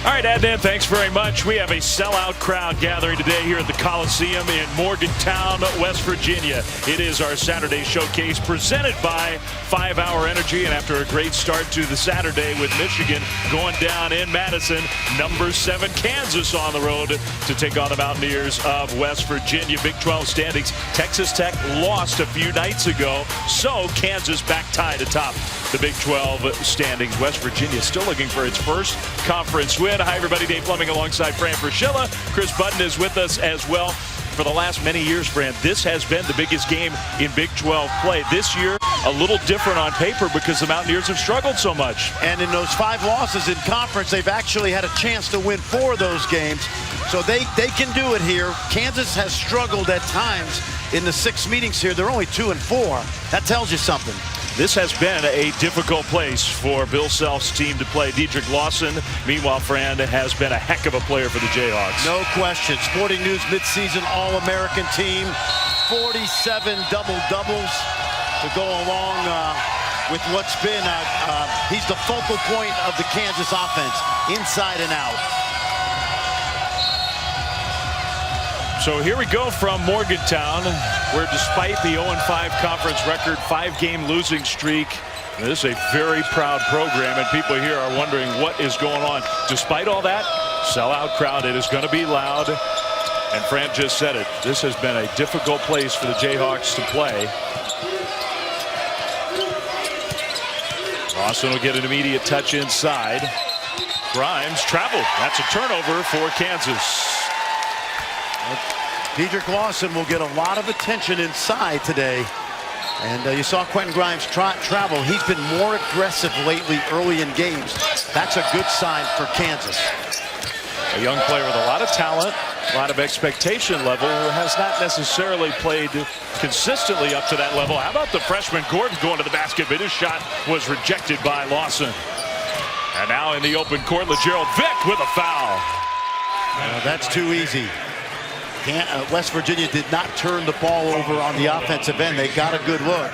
All right, Adnan, thanks very much. We have a sellout crowd gathering today here at the Coliseum in Morgantown, West Virginia. It is our Saturday showcase presented by 5 Hour Energy. And after a great start to the Saturday with Michigan going down in Madison, number 7 Kansas on the road to take on the Mountaineers of West Virginia. Big 12 standings. Texas Tech lost a few nights ago, so Kansas back tied atop the Big 12 standings. West Virginia still looking for its first conference win. Hi, everybody. Dave Fleming alongside Fran Fraschilla. Chris Button is with us as well. For the last many years, Fran, this has been the biggest game in Big 12 play. This year, a little different on paper because the Mountaineers have struggled so much. And in those 5 losses in conference, they've actually had a chance to win 4 of those games. So they can do it here. Kansas has struggled at times in the 6 meetings here. They're only 2-4. That tells you something. This has been a difficult place for Bill Self's team to play. Dedrick Lawson, meanwhile, Fran, has been a heck of a player for the Jayhawks. No question. Sporting News midseason All-American team. 47 double-doubles to go along with what's been, he's the focal point of the Kansas offense, inside and out. So here we go from Morgantown, where despite the 0-5 conference record, 5-game losing streak, this is a very proud program, and people here are wondering what is going on. Despite all that, sellout crowd, it is going to be loud. And Fran just said it. This has been a difficult place for the Jayhawks to play. Lawson will get an immediate touch inside. Grimes traveled. That's a turnover for Kansas. Dedrick Lawson will get a lot of attention inside today. And you saw Quentin Grimes travel. He's been more aggressive lately early in games. That's a good sign for Kansas. A young player with a lot of talent, a lot of expectation level, who has not necessarily played consistently up to that level. How about the freshman Gordon going to the basket, but his shot was rejected by Lawson. And now in the open court, LeGerald Vick with a foul. That's too easy. West Virginia did not turn the ball over on the offensive end. They got a good look,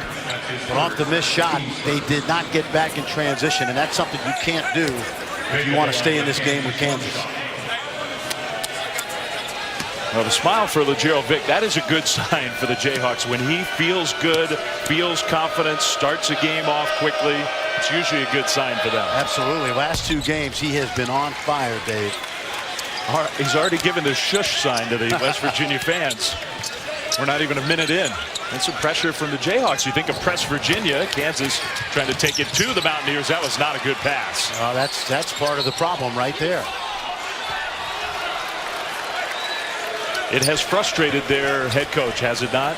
but off the missed shot, they did not get back in transition, and that's something you can't do if you want to stay in this game with Kansas. Well, the smile for LeGerald Vick, that is a good sign for the Jayhawks. When he feels good, feels confident, starts a game off quickly, it's usually a good sign for them. Absolutely. Last 2 games, he has been on fire, Dave. He's already given the shush sign to the West Virginia fans. We're not even a minute in. And some pressure from the Jayhawks. You think of press Virginia, Kansas trying to take it to the Mountaineers. That was not a good pass. That's part of the problem right there. It has frustrated their head coach, has it not?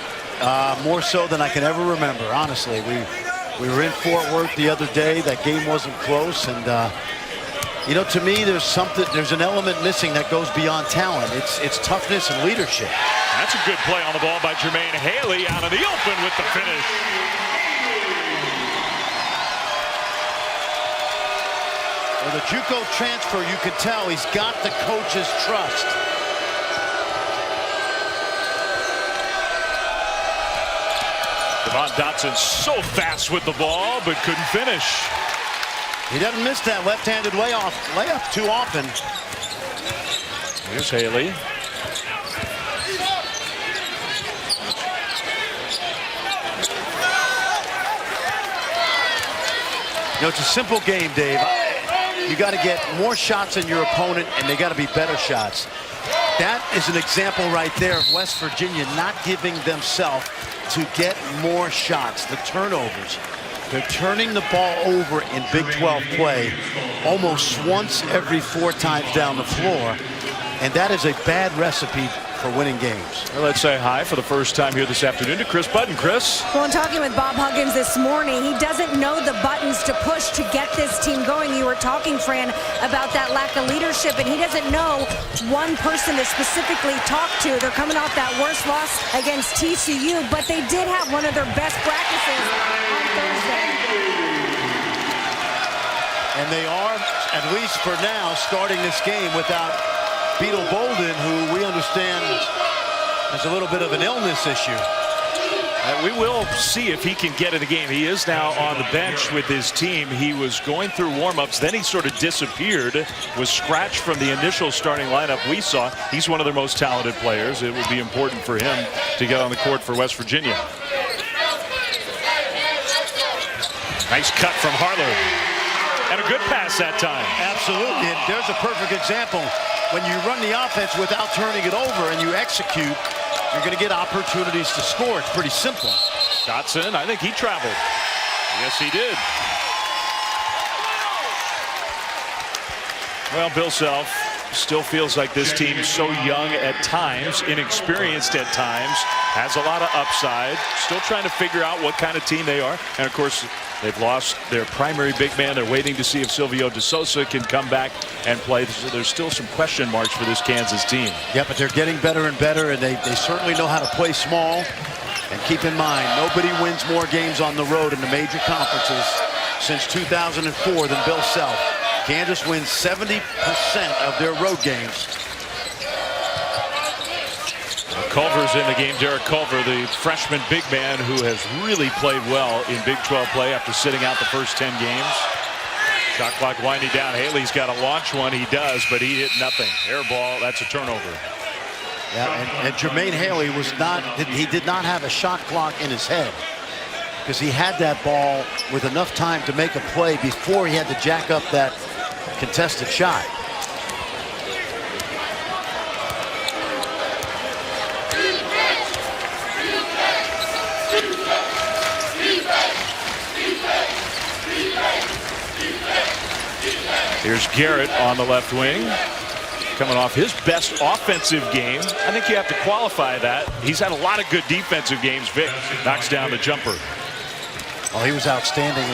More so than I can ever remember, honestly. We were in Fort Worth the other day. That game wasn't close, and you know, to me, there's an element missing that goes beyond talent. It's toughness and leadership. That's a good play on the ball by Jermaine Haley out of the open with the finish. Well, the JUCO transfer, you can tell he's got the coach's trust. Devon Dotson so fast with the ball, but couldn't finish. He doesn't miss that left-handed layup too often. Here's Haley. You know, it's a simple game, Dave. You got to get more shots than your opponent, and they got to be better shots. That is an example right there of West Virginia not giving themselves to get more shots, the turnovers. They're turning the ball over in Big 12 play almost once every 4 times down the floor, and that is a bad recipe for winning games. Well, let's say hi for the first time here this afternoon to Chris Button. Chris? Well, in talking with Bob Huggins this morning, he doesn't know the buttons to push to get this team going. You were talking, Fran, about that lack of leadership, and he doesn't know one person to specifically talk to. They're coming off that worst loss against TCU, but they did have one of their best practices on Thursday. And they are, at least for now, starting this game without Beetle Bolden, who we understand has a little bit of an illness issue. We will see if he can get in the game. He is now on the bench with his team. He was going through warmups, then he sort of disappeared, was scratched from the initial starting lineup we saw. He's one of their most talented players. It will be important for him to get on the court for West Virginia. Nice cut from Harlow. And a good pass that time. Absolutely. And there's a perfect example. When you run the offense without turning it over and you execute, you're going to get opportunities to score. It's pretty simple. Dotson, I think he traveled. Yes, he did. Well, Bill Self still feels like this team's so young at times, inexperienced at times, has a lot of upside, still trying to figure out what kind of team they are. And, of course, they've lost their primary big man. They're waiting to see if Silvio De Sousa can come back and play. So there's still some question marks for this Kansas team. Yeah, but they're getting better and better, and they certainly know how to play small. And keep in mind, nobody wins more games on the road in the major conferences since 2004 than Bill Self. Kansas wins 70% of their road games. Culver's in the game. Derek Culver, the freshman big man who has really played well in Big 12 play after sitting out the first 10 games. Shot clock winding down. Haley's got to launch one. He does, but he hit nothing. Air ball. That's a turnover. Yeah, and Jermaine Haley he did not have a shot clock in his head, because he had that ball with enough time to make a play before he had to jack up that contested shot. Here's Garrett on the left wing, coming off his best offensive game. I think you have to qualify that. He's had a lot of good defensive games. Vic knocks down the jumper. Oh, he was outstanding.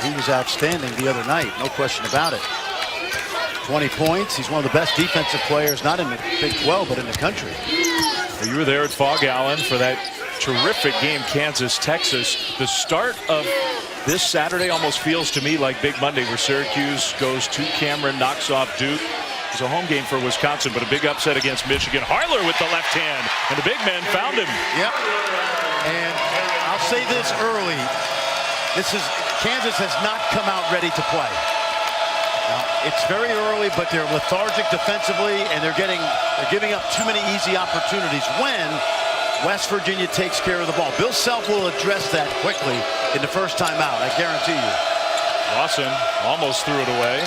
He was outstanding the other night, no question about it. 20 points. He's one of the best defensive players, not in the Big 12, but in the country. Well, you were there at Fog Allen for that terrific game, Kansas, Texas. The start of this Saturday almost feels to me like Big Monday, where Syracuse goes to Cameron, knocks off Duke. It's a home game for Wisconsin, but a big upset against Michigan. Harler with the left hand, and the big men found him. Yep. And I'll say this early. Kansas has not come out ready to play. It's very early, but they're lethargic defensively, and they're giving up too many easy opportunities when West Virginia takes care of the ball. Bill Self will address that quickly in the first time out, I guarantee you. Lawson almost threw it away.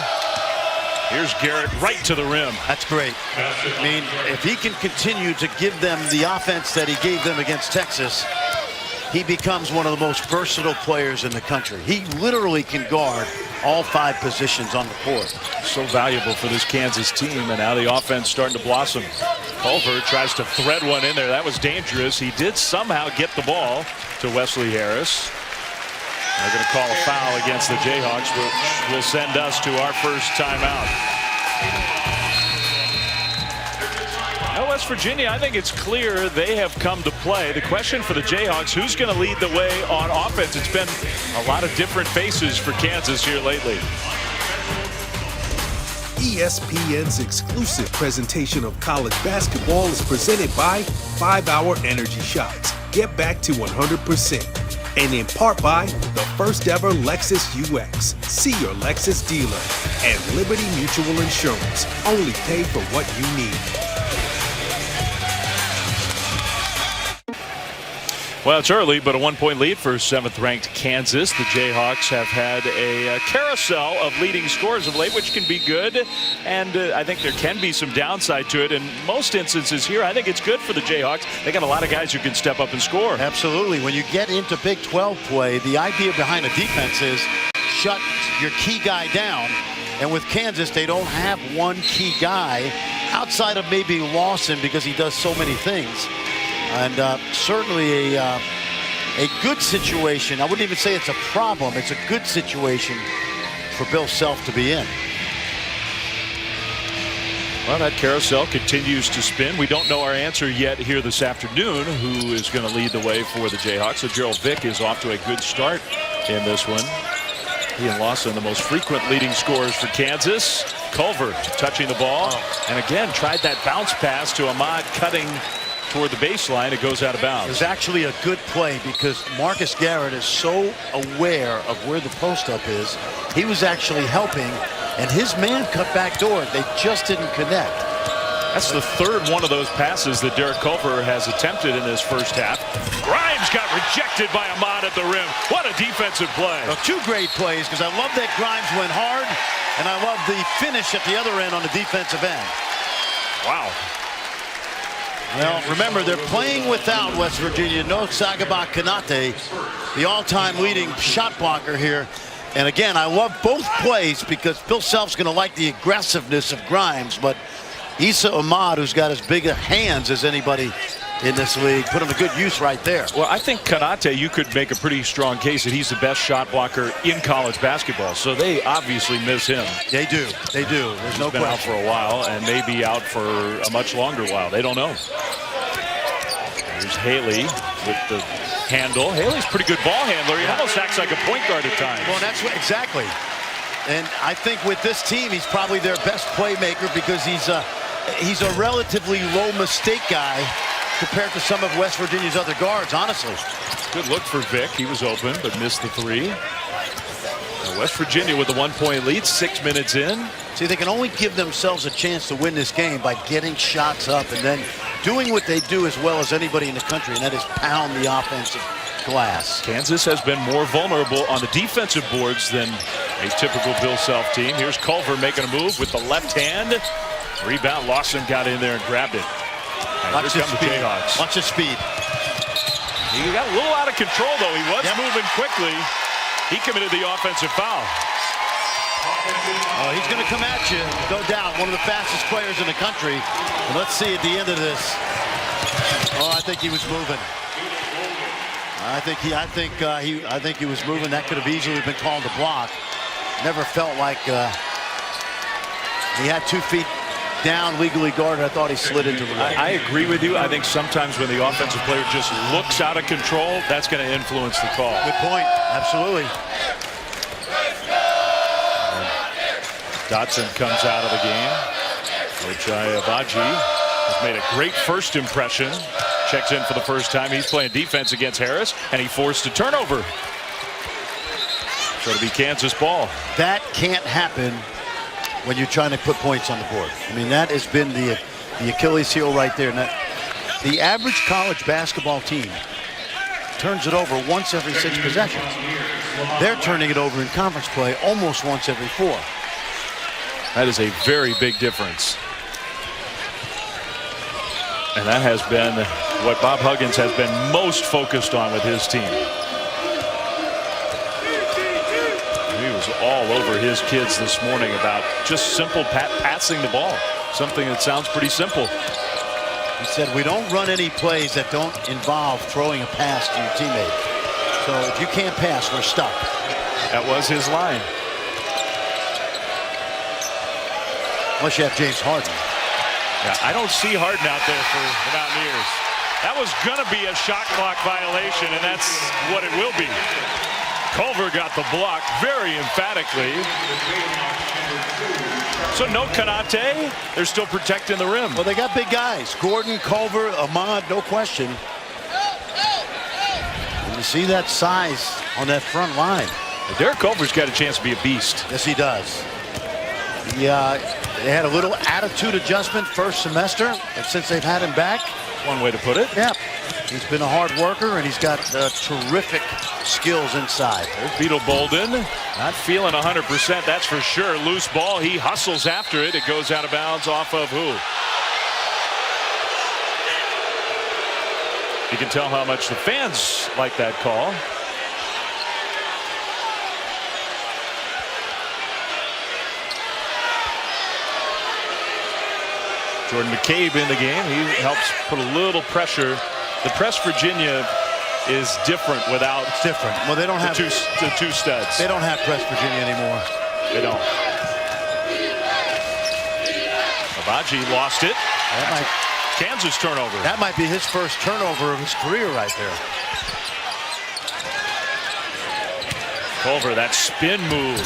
Here's Garrett right to the rim. That's great. I mean, if he can continue to give them the offense that he gave them against Texas, he becomes one of the most versatile players in the country. He literally can guard all 5 positions on the court. So valuable for this Kansas team, and now the offense starting to blossom. Culver tries to thread one in there. That was dangerous. He did somehow get the ball to Wesley Harris. They're going to call a foul against the Jayhawks, which will send us to our first timeout. Now, West Virginia, I think it's clear they have come to play. The question for the Jayhawks, who's going to lead the way on offense? It's been a lot of different faces for Kansas here lately. ESPN's exclusive presentation of college basketball is presented by 5-Hour Energy Shots. Get back to 100%. And in part by the first ever Lexus UX. See your Lexus dealer. And Liberty Mutual Insurance. Only pay for what you need. Well, it's early, but a 1-point lead for 7th-ranked Kansas. The Jayhawks have had a carousel of leading scores of late, which can be good. And I think there can be some downside to it. In most instances here, I think it's good for the Jayhawks. They got a lot of guys who can step up and score. Absolutely. When you get into Big 12 play, the idea behind a defense is shut your key guy down. And with Kansas, they don't have one key guy outside of maybe Lawson, because he does so many things. And certainly a good situation. I wouldn't even say it's a problem. It's a good situation for Bill Self to be in. Well, that carousel continues to spin. We don't know our answer yet here this afternoon, who is going to lead the way for the Jayhawks. So Gerald Vick is off to a good start in this one. He and Lawson, the most frequent leading scorers for Kansas. Culver touching the ball. And again, tried that bounce pass to Ahmad, cutting toward the baseline. It goes out of It bounds. was actually a good play because Marcus Garrett is so aware of where the post-up is. He was actually helping, and his man cut back door. They just didn't connect. That's the third one of those passes that Derek Culver has attempted in this first half. Grimes got rejected by Ahmad at the rim. What a defensive play. Well, two great plays because I love that Grimes went hard, and I love the finish at the other end on the defensive end. Wow. Well, remember, they're playing without West Virginia. No Sagaba Kanate, the all-time leading shot blocker here. And again, I love both plays because Bill Self's going to like the aggressiveness of Grimes, but Issa Ahmad, who's got as big a hands as anybody in this league, put him to good use right there. Well, I think Kanate, you could make a pretty strong case that he's the best shot blocker in college basketball. So they obviously miss him. They do. They do. There's no He's been out question. for a while and may be out for a much longer while. They don't know. Here's Haley with the handle. Haley's a pretty good ball handler. He almost acts like a point guard at times. Well, that's what exactly. And I think with this team, he's probably their best playmaker because he's a relatively low mistake guy compared to some of West Virginia's other guards, honestly. Good look for Vic. He was open but missed the three. Now West Virginia with the 1-point lead, 6 minutes in. See, they can only give themselves a chance to win this game by getting shots up and then doing what they do as well as anybody in the country, and that is pound the offensive glass. Kansas has been more vulnerable on the defensive boards than a typical Bill Self team. Here's Culver making a move with the left hand. Rebound, Lawson got in there and grabbed it. And Watch here his come the speed. Jayhawks. Watch his speed. He got a little out of control, though. He was moving quickly. He committed the offensive foul. Oh, he's going to come at you, no doubt. One of the fastest players in the country. And let's see at the end of this. Oh, I think he was moving. I think he was moving. That could have easily been called a block. Never felt like he had 2 feet down, legally guarded. I thought he slid into the rim. I agree with you. I think sometimes when the offensive player just looks out of control, that's going to influence the call. Good point. Absolutely. Dotson comes out of the game. Ochai Abaji has made a great first impression. Checks in for the first time. He's playing defense against Harris, and he forced a turnover. So it'll be Kansas ball. That can't happen when you're trying to put points on the board. I mean, that has been the Achilles heel right there. Now, the average college basketball team turns it over once every 6 possessions. They're turning it over in conference play almost once every 4. That is a very big difference. And that has been what Bob Huggins has been most focused on with his team. He was all over his kids this morning about just simple passing the ball. Something that sounds pretty simple. He said, we don't run any plays that don't involve throwing a pass to your teammate. So if you can't pass, we're stuck. That was his line. Unless you have James Harden. Yeah, I don't see Harden out there for the Mountaineers. That was going to be a shot clock violation, and that's what it will be. Culver got the block very emphatically. So no Kanate. They're still protecting the rim. Well, they got big guys. Gordon, Culver, Ahmad, no question. And you see that size on that front line. Derek Culver's got a chance to be a beast. Yes, he does. They had a little attitude adjustment first semester, and since they've had him back. One way to put it. Yeah. He's been a hard worker, and he's got terrific skills inside. There's Beetle Bolden. Not feeling 100%, that's for sure. Loose ball. He hustles after it. It goes out of bounds off of who? You can tell how much the fans like that call. Jordan McCabe in the game. He helps put a little pressure. The press Virginia is different without. It's different. Well, they don't have the two studs. They don't have press Virginia anymore. They don't. Abaji lost it. Kansas turnover. That might be his first turnover of his career right there. Culver, that spin move.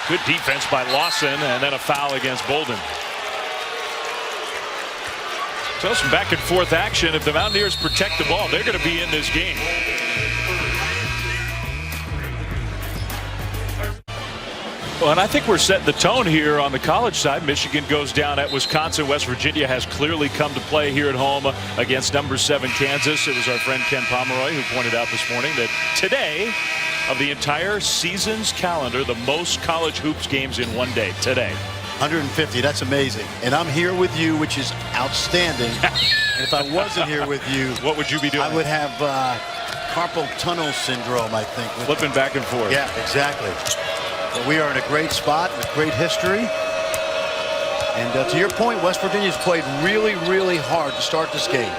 Good defense by Lawson, and then a foul against Bolden. So some back and forth action. If the Mountaineers protect the ball, they're going to be in this game. Well, and I think we're setting the tone here on the college side. Michigan goes down at Wisconsin. West Virginia has clearly come to play here at home against number 7 Kansas. It was our friend Ken Pomeroy who pointed out this morning that today, of the entire season's calendar, the most college hoops games in one day today. 150, that's amazing. And I'm here with you, which is outstanding. And if I wasn't here with you, what would you be doing? I would have carpal tunnel syndrome, I think. Flipping back and forth. Yeah, exactly. But we are in a great spot with great history. And to your point, West Virginia's played really, really hard to start this game.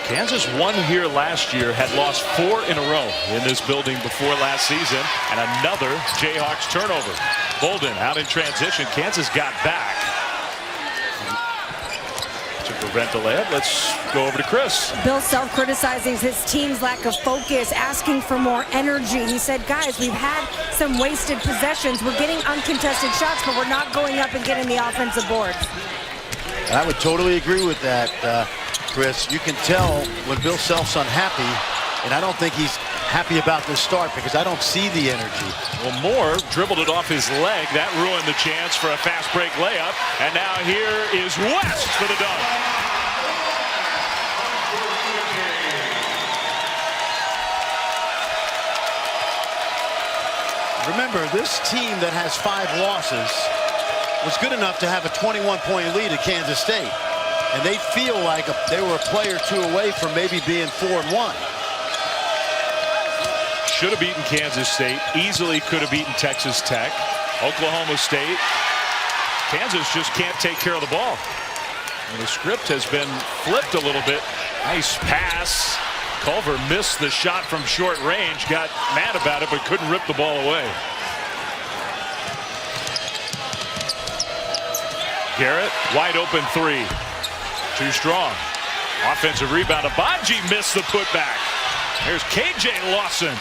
Kansas won here last year, had lost 4 in a row in this building before last season, and another Jayhawks turnover. Bolden out in transition. Kansas got back. To prevent the layup, let's go over to Chris. Bill Self criticizing his team's lack of focus, asking for more energy. He said, guys, we've had some wasted possessions. We're getting uncontested shots, but we're not going up and getting the offensive boards. And I would totally agree with that, Chris. You can tell when Bill Self's unhappy, and I don't think he's happy about this start because I don't see the energy. Well, Moore dribbled it off his leg. That ruined the chance for a fast break layup. And now here is West for the dunk. Remember, this team that has 5 losses was good enough to have a 21-point lead at Kansas State. And they feel like they were a play or 2 away from maybe being 4-1. Should have beaten Kansas State. Easily could have beaten Texas Tech. Oklahoma State. Kansas just can't take care of the ball. And the script has been flipped a little bit. Nice pass. Culver missed the shot from short range. Got mad about it, but couldn't rip the ball away. Garrett, wide open 3. Too strong. Offensive rebound. Abaji missed the putback. There's KJ Lawson.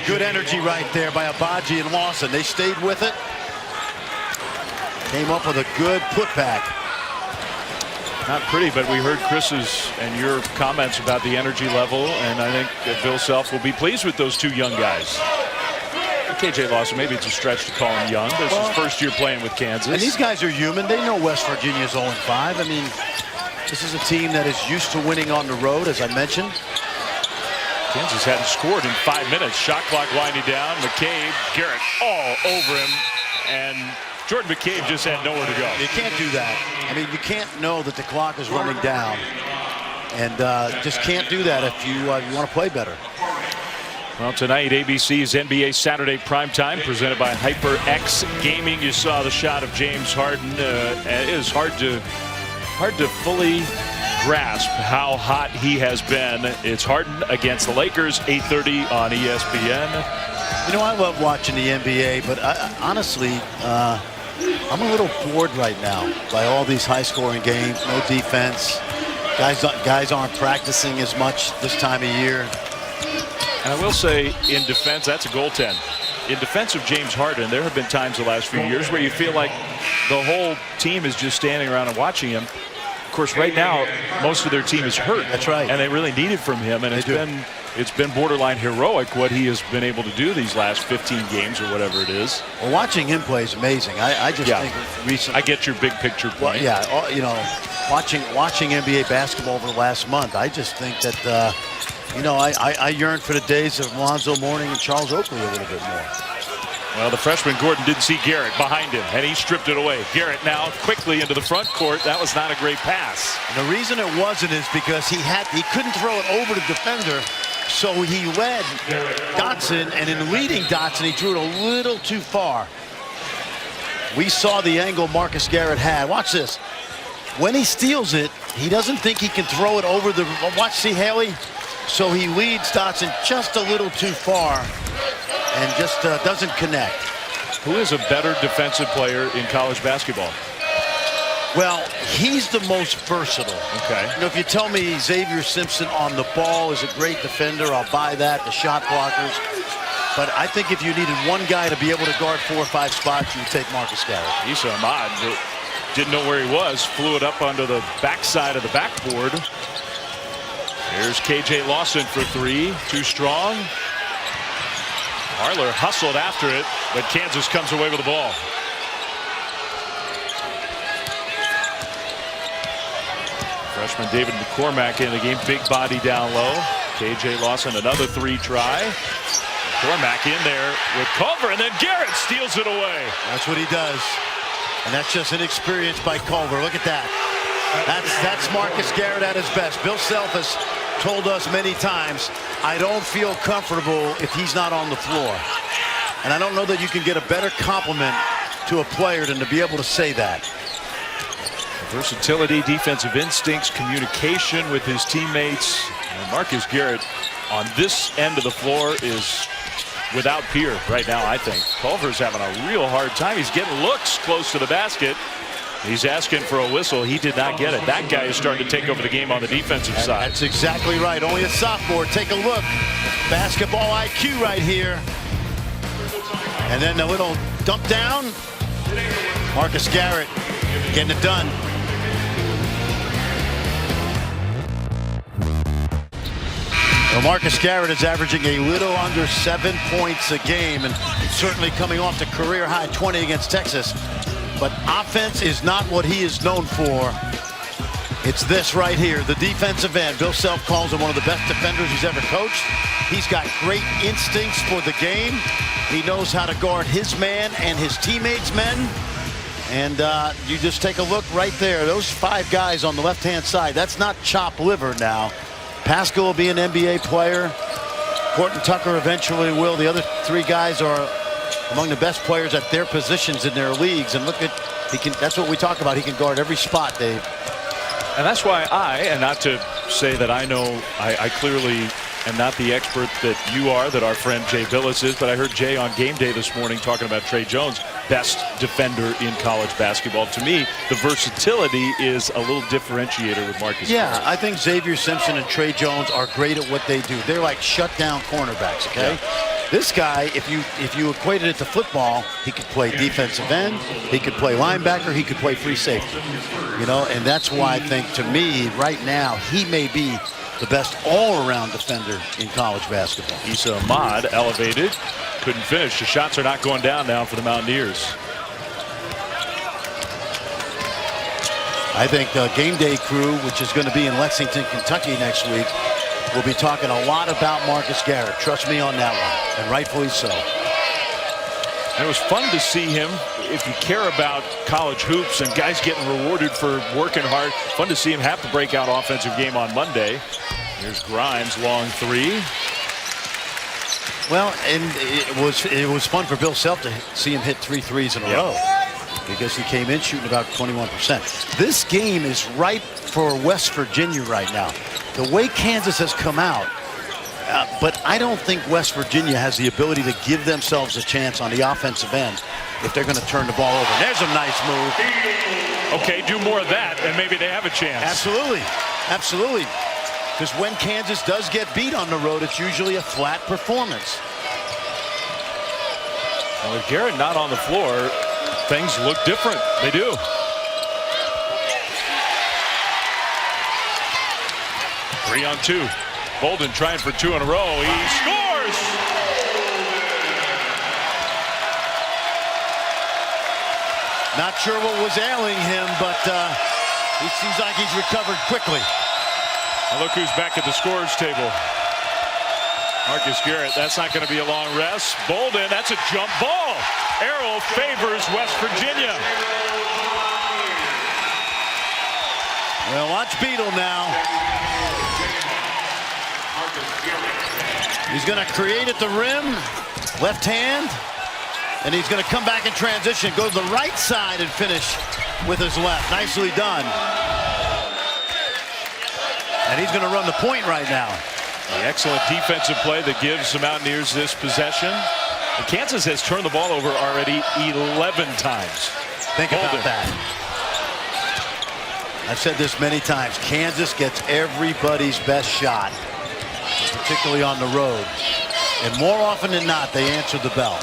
Good energy right there by Abaji and Lawson. They stayed with it. Came up with a good putback. Not pretty, but we heard Chris's and your comments about the energy level, and I think that Bill Self will be pleased with those 2 young guys. KJ Lawson, maybe it's a stretch to call him young, but it's his first year playing with Kansas. And these guys are human. They know West Virginia's 0-5. I mean, this is a team that is used to winning on the road, as I mentioned. Kansas hadn't scored in 5 minutes. Shot clock winding down. McCabe, Garrett all over him, and Jordan McCabe just had nowhere to go. You can't do that. I mean, you can't know that the clock is running down, and just can't do that if you want to play better. Well, tonight, ABC's NBA Saturday Primetime, presented by HyperX Gaming. You saw the shot of James Harden. It is hard to fully grasp how hot he has been. It's Harden against the Lakers, 8:30 on ESPN. You know, I love watching the NBA, but honestly, I'm a little bored right now by all these high-scoring games, no defense. Guys aren't practicing as much this time of year. And I will say, in defense, that's a goaltend. In defense of James Harden, there have been times the last few years where you feel like the whole team is just standing around and watching him. Of course, right now, most of their team is hurt. That's right. And they really need it from him. And it's been borderline heroic what he has been able to do these last 15 games or whatever it is. Well, watching him play is amazing. I just think recently. I get your big picture point. Well, yeah, you know, watching NBA basketball over the last month, I just think that, you know, I yearn for the days of Lonzo Mourning and Charles Oakley a little bit more. Well, the freshman Gordon didn't see Garrett behind him, and he stripped it away. Garrett now quickly into the front court. That was not a great pass. And the reason it wasn't is because he couldn't throw it over the defender, so he led Dotson, and in leading Dotson, he drew it a little too far. We saw the angle Marcus Garrett had. Watch this. When he steals it, he doesn't think he can throw it over the. Watch, see Haley? So he leads Dotson just a little too far and just doesn't connect. Who is a better defensive player in college basketball? Well, he's the most versatile. Okay. You know, if you tell me Xavier Simpson on the ball is a great defender, I'll buy that, the shot blockers. But I think if you needed one guy to be able to guard 4 or 5 spots, you would take Marcus Garrett. Issa Ahmad didn't know where he was, flew it up onto the backside of the backboard. Here's KJ Lawson for three, too strong. Marler hustled after it, but Kansas comes away with the ball. Freshman David McCormack in the game, big body down low. KJ Lawson, another three try. McCormack in there with Culver, and then Garrett steals it away. That's what he does. And that's just inexperience by Culver. Look at that. That's Marcus Garrett at his best. Bill Self has told us many times, I don't feel comfortable if he's not on the floor. And I don't know that you can get a better compliment to a player than to be able to say that. Versatility, defensive instincts, communication with his teammates. And Marcus Garrett on this end of the floor is without peer right now, I think. Culver's having a real hard time. He's getting looks close to the basket. He's asking for a whistle. He did not get it. That guy is starting to take over the game on the defensive side. That's exactly right. Only a sophomore. Take a look. Basketball IQ right here. And then a little dump down. Marcus Garrett getting it done. Well, Marcus Garrett is averaging a little under 7 points a game, and certainly coming off the career high 20 against Texas. But offense is not what he is known for. It's this right here, the defensive end. Bill Self calls him one of the best defenders he's ever coached. He's got great instincts for the game. He knows how to guard his man and his teammates' men. And you just take a look right there. Those five guys on the left-hand side, that's not chopped liver now. Pascal will be an NBA player. Horton Tucker eventually will. The other three guys are among the best players at their positions in their leagues. And look at, that's what we talk about. He can guard every spot, Dave. And that's why and not to say that I know, I clearly am not the expert that you are, that our friend Jay Billis is, but I heard Jay on Game Day this morning talking about Trey Jones, best defender in college basketball. To me, the versatility is a little differentiator with Marcus. Yeah, I think Xavier Simpson and Trey Jones are great at what they do. They're like shutdown cornerbacks, okay? Yeah. This guy, if you equated it to football, he could play defensive end, he could play linebacker, he could play free safety. You know, and that's why I think, to me, right now, he may be the best all-around defender in college basketball. Issa Ahmad elevated, couldn't finish. The shots are not going down now for the Mountaineers. I think the Game Day crew, which is going to be in Lexington, Kentucky next week, will be talking a lot about Marcus Garrett. Trust me on that one, and rightfully so. And it was fun to see him. If you care about college hoops and guys getting rewarded for working hard, fun to see him have the breakout offensive game on Monday. Here's Grimes, long three. Well, and it was fun for Bill Self to see him hit 3 threes in a row, because he came in shooting about 21%. This game is ripe for West Virginia right now. The way Kansas has come out, but I don't think West Virginia has the ability to give themselves a chance on the offensive end if they're going to turn the ball over. There's a nice move. Okay, do more of that, and maybe they have a chance. Absolutely. Absolutely. Because when Kansas does get beat on the road, it's usually a flat performance. Well, with Garrett not on the floor, things look different. They do. Three on two. Bolden trying for two in a row. He scores! Not sure what was ailing him, but he seems like he's recovered quickly. And look who's back at the scorers table. Marcus Garrett. That's not going to be a long rest. Bolden, that's a jump ball. Arrow favors West Virginia. Well, watch Beadle now. He's going to create at the rim, left hand, and he's going to come back in transition, go to the right side and finish with his left. Nicely done. And he's going to run the point right now. The excellent defensive play that gives the Mountaineers this possession. And Kansas has turned the ball over already 11 times. Think about that. I've said this many times. Kansas gets everybody's best shot, particularly on the road. And more often than not, they answer the bell.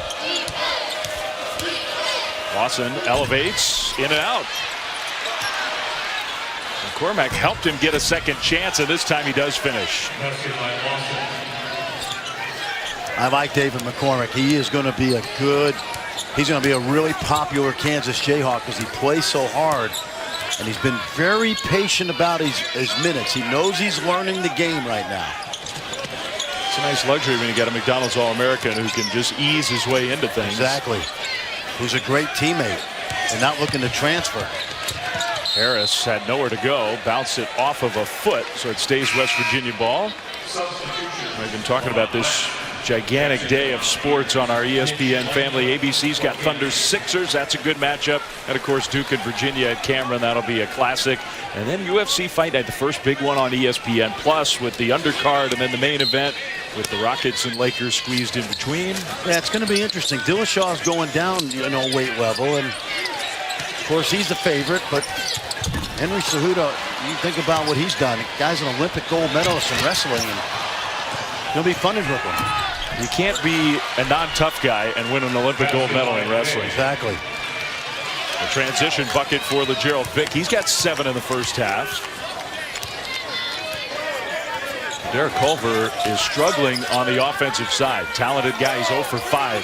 Lawson elevates, in and out. McCormack helped him get a second chance, and this time he does finish. I like David McCormack. He is going to be he's going to be a really popular Kansas Jayhawk because he plays so hard. And he's been very patient about his minutes. He knows he's learning the game right now. It's a nice luxury when you got a McDonald's All-American who can just ease his way into things. Exactly. Who's a great teammate and not looking to transfer. Harris had nowhere to go, bounced it off of a foot, so it stays West Virginia ball. We've been talking about this gigantic day of sports on our ESPN family. ABC's got Thunder Sixers. That's a good matchup. And of course, Duke and Virginia at Cameron. That'll be a classic. And then UFC Fight Night, the first big one on ESPN Plus with the undercard, and then the main event with the Rockets and Lakers squeezed in between. Yeah, it's going to be interesting. Dillashaw's going down, weight level, and of course he's the favorite. But Henry Cejudo, you think about what he's done. The guy's an Olympic gold medalist in wrestling, and it'll be fun in Brooklyn. You can't be a non-tough guy and win an Olympic gold medal in wrestling. Exactly. A transition bucket for LeGerald Vick. He's got 7 in the first half. Derek Culver is struggling on the offensive side. Talented guy. He's 0 for 5.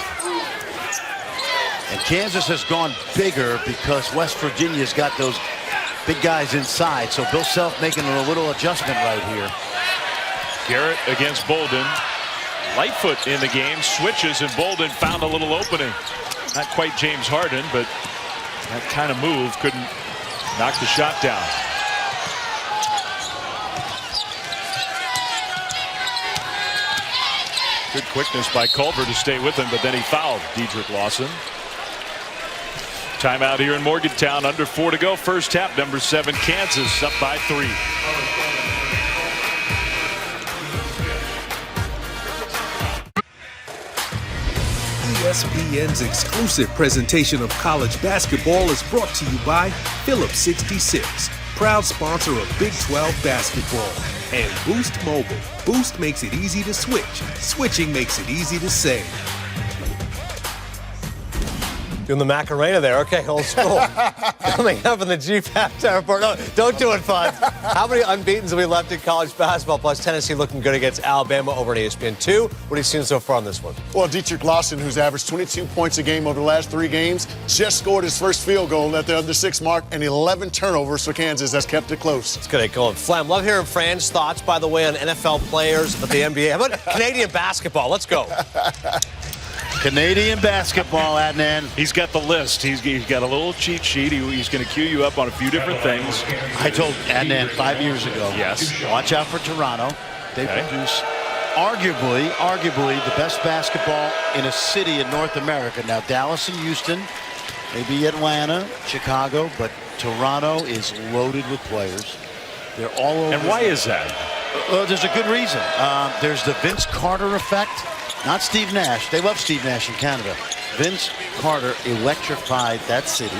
And Kansas has gone bigger because West Virginia's got those big guys inside. So Bill Self making a little adjustment right here. Garrett against Bolden. Lightfoot in the game, switches, and Bolden found a little opening. Not quite James Harden, but that kind of move couldn't knock the shot down. Good quickness by Culver to stay with him, but then he fouled Dedrick Lawson. Timeout here in Morgantown, under 4 to go. First half, number 7 Kansas up by 3. ESPN's exclusive presentation of college basketball is brought to you by Phillips 66, proud sponsor of Big 12 basketball, and Boost Mobile. Boost makes it easy to switch. Switching makes it easy to save. Doing the Macarena there. Okay, old school. Coming up in the Jeep halftime report. No, don't do it, Fun. How many unbeatens have we left in college basketball? Plus, Tennessee looking good against Alabama over at ESPN2. What have you seen so far on this one? Well, Dedrick Lawson, who's averaged 22 points a game over the last 3 games, just scored his first field goal at the under 6 mark, and 11 turnovers for Kansas. That's kept it close. It's good going. Flam, love hearing Fran's thoughts, by the way, on NFL players, but the NBA. How about Canadian basketball? Let's go. Canadian basketball, Adnan. He's got the list. He's got a little cheat sheet. He's going to cue you up on a few different things. I told Adnan 5 years ago. Yes. Watch out for Toronto. They produce arguably the best basketball in a city in North America. Now, Dallas and Houston, maybe Atlanta, Chicago, but Toronto is loaded with players. They're all over. And why is that? There's a good reason. There's the Vince Carter effect. Not Steve Nash. They love Steve Nash in Canada. Vince Carter electrified that city.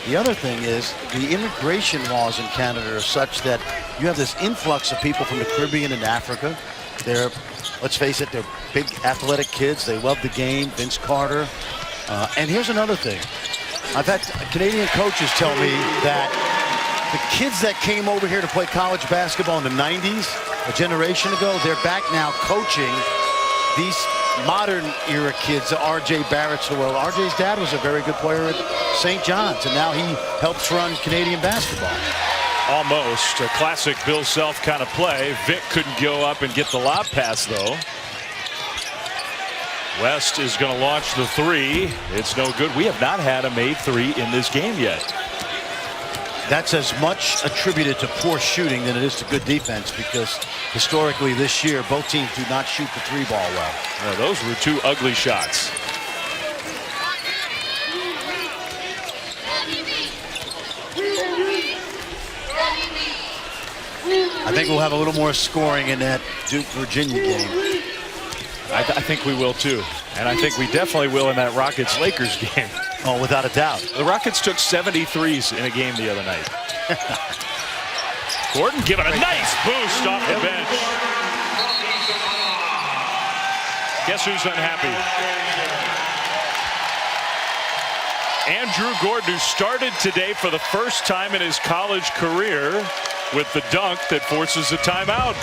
The other thing is the immigration laws in Canada are such that you have this influx of people from the Caribbean and Africa. They're, let's face it, they're big athletic kids. They love the game. Vince Carter. And here's another thing. I've had Canadian coaches tell me that the kids that came over here to play college basketball in the 90s, a generation ago, they're back now coaching these modern era kids, the R.J. Barrett's of the world. R.J.'s dad was a very good player at St. John's, and now he helps run Canadian basketball. Almost a classic Bill Self kind of play. Vick couldn't go up and get the lob pass, though. West is going to launch the 3. It's no good. We have not had a made 3 in this game yet. That's as much attributed to poor shooting than it is to good defense, because historically this year both teams do not shoot the 3 ball well. Yeah, those were 2 ugly shots. I think we'll have a little more scoring in that Duke-Virginia game. I think we will too, and I think we definitely will in that Rockets-Lakers game. Oh, without a doubt. The Rockets took 73s in a game the other night. Gordon giving a nice boost off the bench. Guess who's unhappy? Andrew Gordon, who started today for the first time in his college career with the dunk that forces a timeout.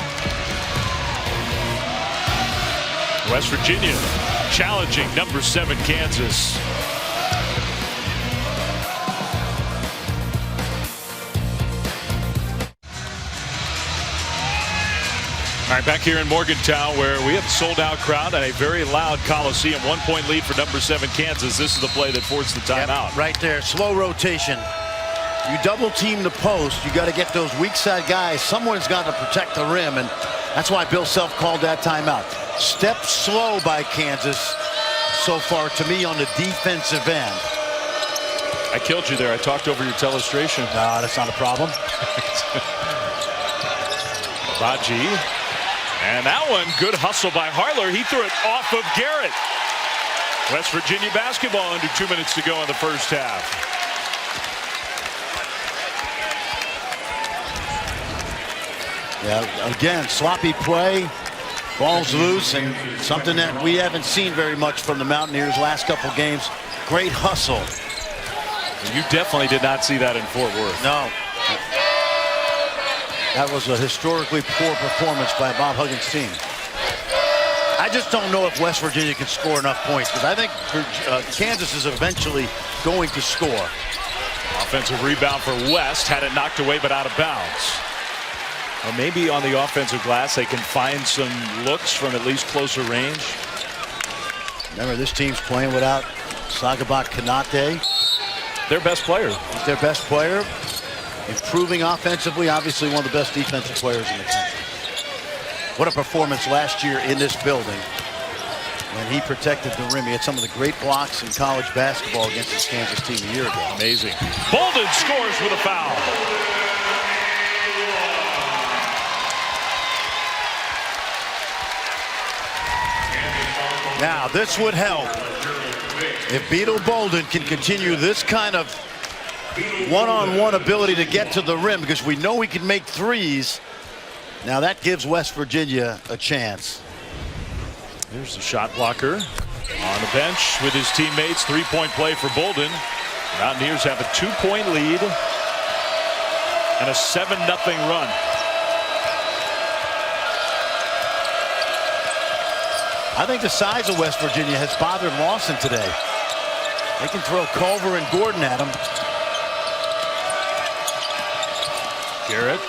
West Virginia challenging number 7 Kansas. All right, back here in Morgantown, where we have a sold-out crowd and a very loud Coliseum. 1-point lead for number 7 Kansas. This is the play that forced the timeout. Yep, right there, slow rotation. You double team the post. You got to get those weak side guys. Someone's got to protect the rim, and that's why Bill Self called that timeout. Step slow by Kansas so far to me on the defensive end. I killed you there. I talked over your telestration. No, that's not a problem. Raji. And that one, good hustle by Harler. He threw it off of Garrett. West Virginia basketball under 2 minutes to go in the first half. Yeah, again, sloppy play. Ball's loose, and something that we haven't seen very much from the Mountaineers last couple games. Great hustle. You definitely did not see that in Fort Worth. No. That was a historically poor performance by Bob Huggins' team. I just don't know if West Virginia can score enough points, because I think Kansas is eventually going to score. Offensive rebound for West, had it knocked away but out of bounds. Well, maybe on the offensive glass they can find some looks from at least closer range. Remember, this team's playing without Sagabat Kanate. Their best player. He's their best player. Improving offensively, obviously one of the best defensive players in the country. What a performance last year in this building when he protected the rim. He had some of the great blocks in college basketball against this Kansas team a year ago. Amazing. Bolden scores with a foul. Now, this would help if Beetle Bolden can continue this kind of one-on-one ability to get to the rim, because we know he can make threes. Now that gives West Virginia a chance. There's the shot blocker on the bench with his teammates. 3-point play for Bolden. Mountaineers have a 2-point lead and a 7-0 run. I think the size of West Virginia has bothered Lawson today. They can throw Culver and Gordon at him. Garrett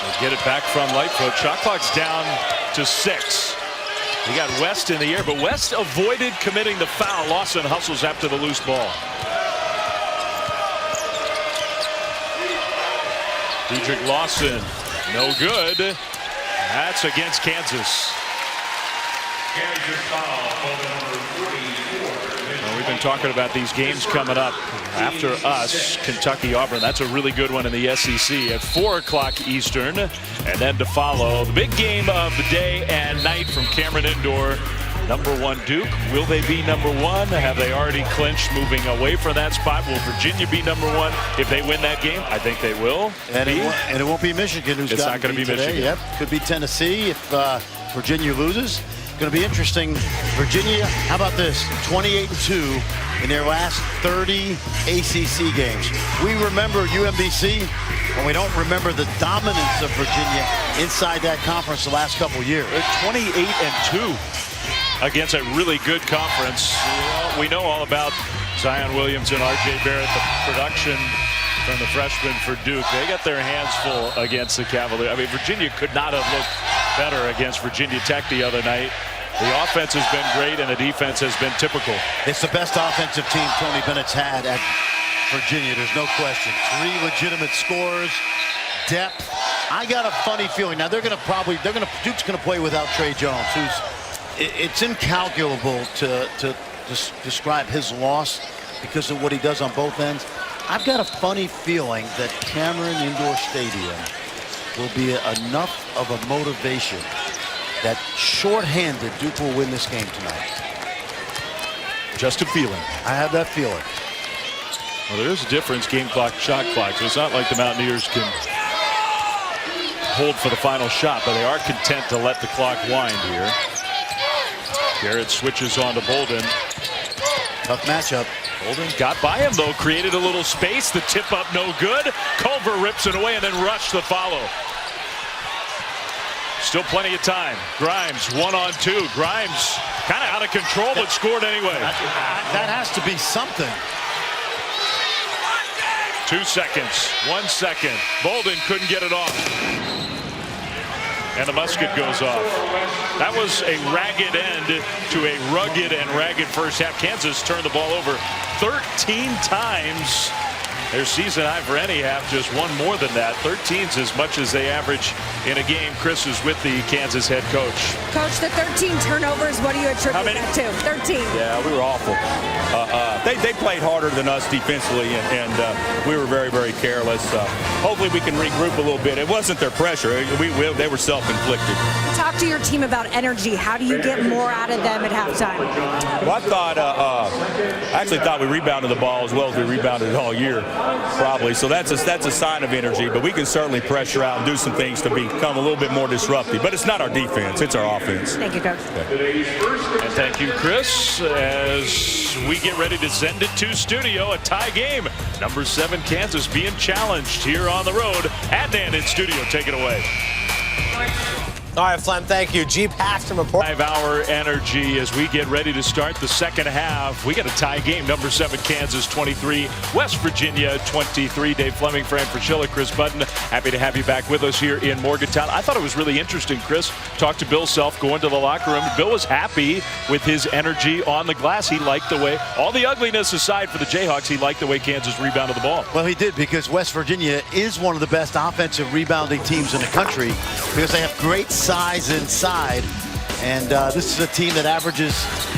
will get it back from Lightfoot. Shot clock's down to 6. He got West in the air, but West avoided committing the foul. Lawson hustles after the loose ball. Dedrick Lawson, no good. That's against Kansas. Well, we've been talking about these games coming up after us. Kentucky, Auburn. That's a really good one in the SEC at 4 o'clock Eastern. And then to follow the big game of the day and night from Cameron Indoor. Number 1 Duke. Will they be number 1? Have they already clinched moving away from that spot? Will Virginia be number 1 if they win that game? I think they will. And it won't be Michigan who's it's not going to be today. Michigan. Yep. Could be Tennessee if Virginia loses. Going to be interesting. Virginia, how about this? 28-2 in their last 30 ACC games. We remember UMBC, and we don't remember the dominance of Virginia inside that conference the last couple of years. They're 28-2 against a really good conference. We know all about Zion Williamson, R.J. Barrett, the production from the freshman for Duke. They got their hands full against the Cavaliers. I mean, Virginia could not have looked better against Virginia Tech the other night. The offense has been great, and the defense has been typical. It's the best offensive team Tony Bennett's had at Virginia. There's no question. 3 legitimate scorers, depth. I got a funny feeling. Now Duke's going to play without Trey Jones, it's incalculable to describe his loss because of what he does on both ends. I've got a funny feeling that Cameron Indoor Stadium will be enough of a motivation that shorthanded Duke will win this game tonight. Just a feeling. I have that feeling. Well, there is a difference, game clock, shot clock. So it's not like the Mountaineers can hold for the final shot, but they are content to let the clock wind here. Garrett switches on to Bolden. Tough matchup. Bolden got by him, though, created a little space. The tip up no good. Culver rips it away and then Rush the follow. Still plenty of time. Grimes 1-on-2. Grimes kind of out of control, but scored anyway. That has to be something. 2 seconds. 1 second. Bolden couldn't get it off. And the musket goes off. That was a ragged end to a rugged and ragged first half. Kansas turned the ball over 13 times. Their season high for any half, just one more than that. 13's as much as they average in a game. Chris is with the Kansas head coach. Coach, the 13 turnovers, what do you attribute that to? 13. Yeah, we were awful. They played harder than us defensively, and we were very, very careless. Hopefully we can regroup a little bit. It wasn't their pressure. They were self-inflicted. Talk to your team about energy. How do you get more out of them at halftime? Well, I actually thought we rebounded the ball as well as we rebounded it all year, probably. So that's a sign of energy. But we can certainly pressure out and do some things to become a little bit more disruptive. But it's not our defense. It's our offense. Thank you, Coach. And thank you, Chris, as we get ready to send it to studio. A tie game. Number 7 Kansas being challenged here on the road. Adnan in studio. Take it away. All right, Flem, thank you. Jeep Halftime Report. 5-hour energy as we get ready to start the second half. We got a tie game. Number 7 Kansas 23, West Virginia 23. Dave Fleming, Fran Fraschilla, Chris Budden. Happy to have you back with us here in Morgantown. I thought it was really interesting, Chris. Talked to Bill Self going to the locker room. Bill was happy with his energy on the glass. He liked the way, all the ugliness aside for the Jayhawks, he liked the way Kansas rebounded the ball. Well, he did, because West Virginia is one of the best offensive rebounding teams in the country because they have great size inside, and this is a team that averages,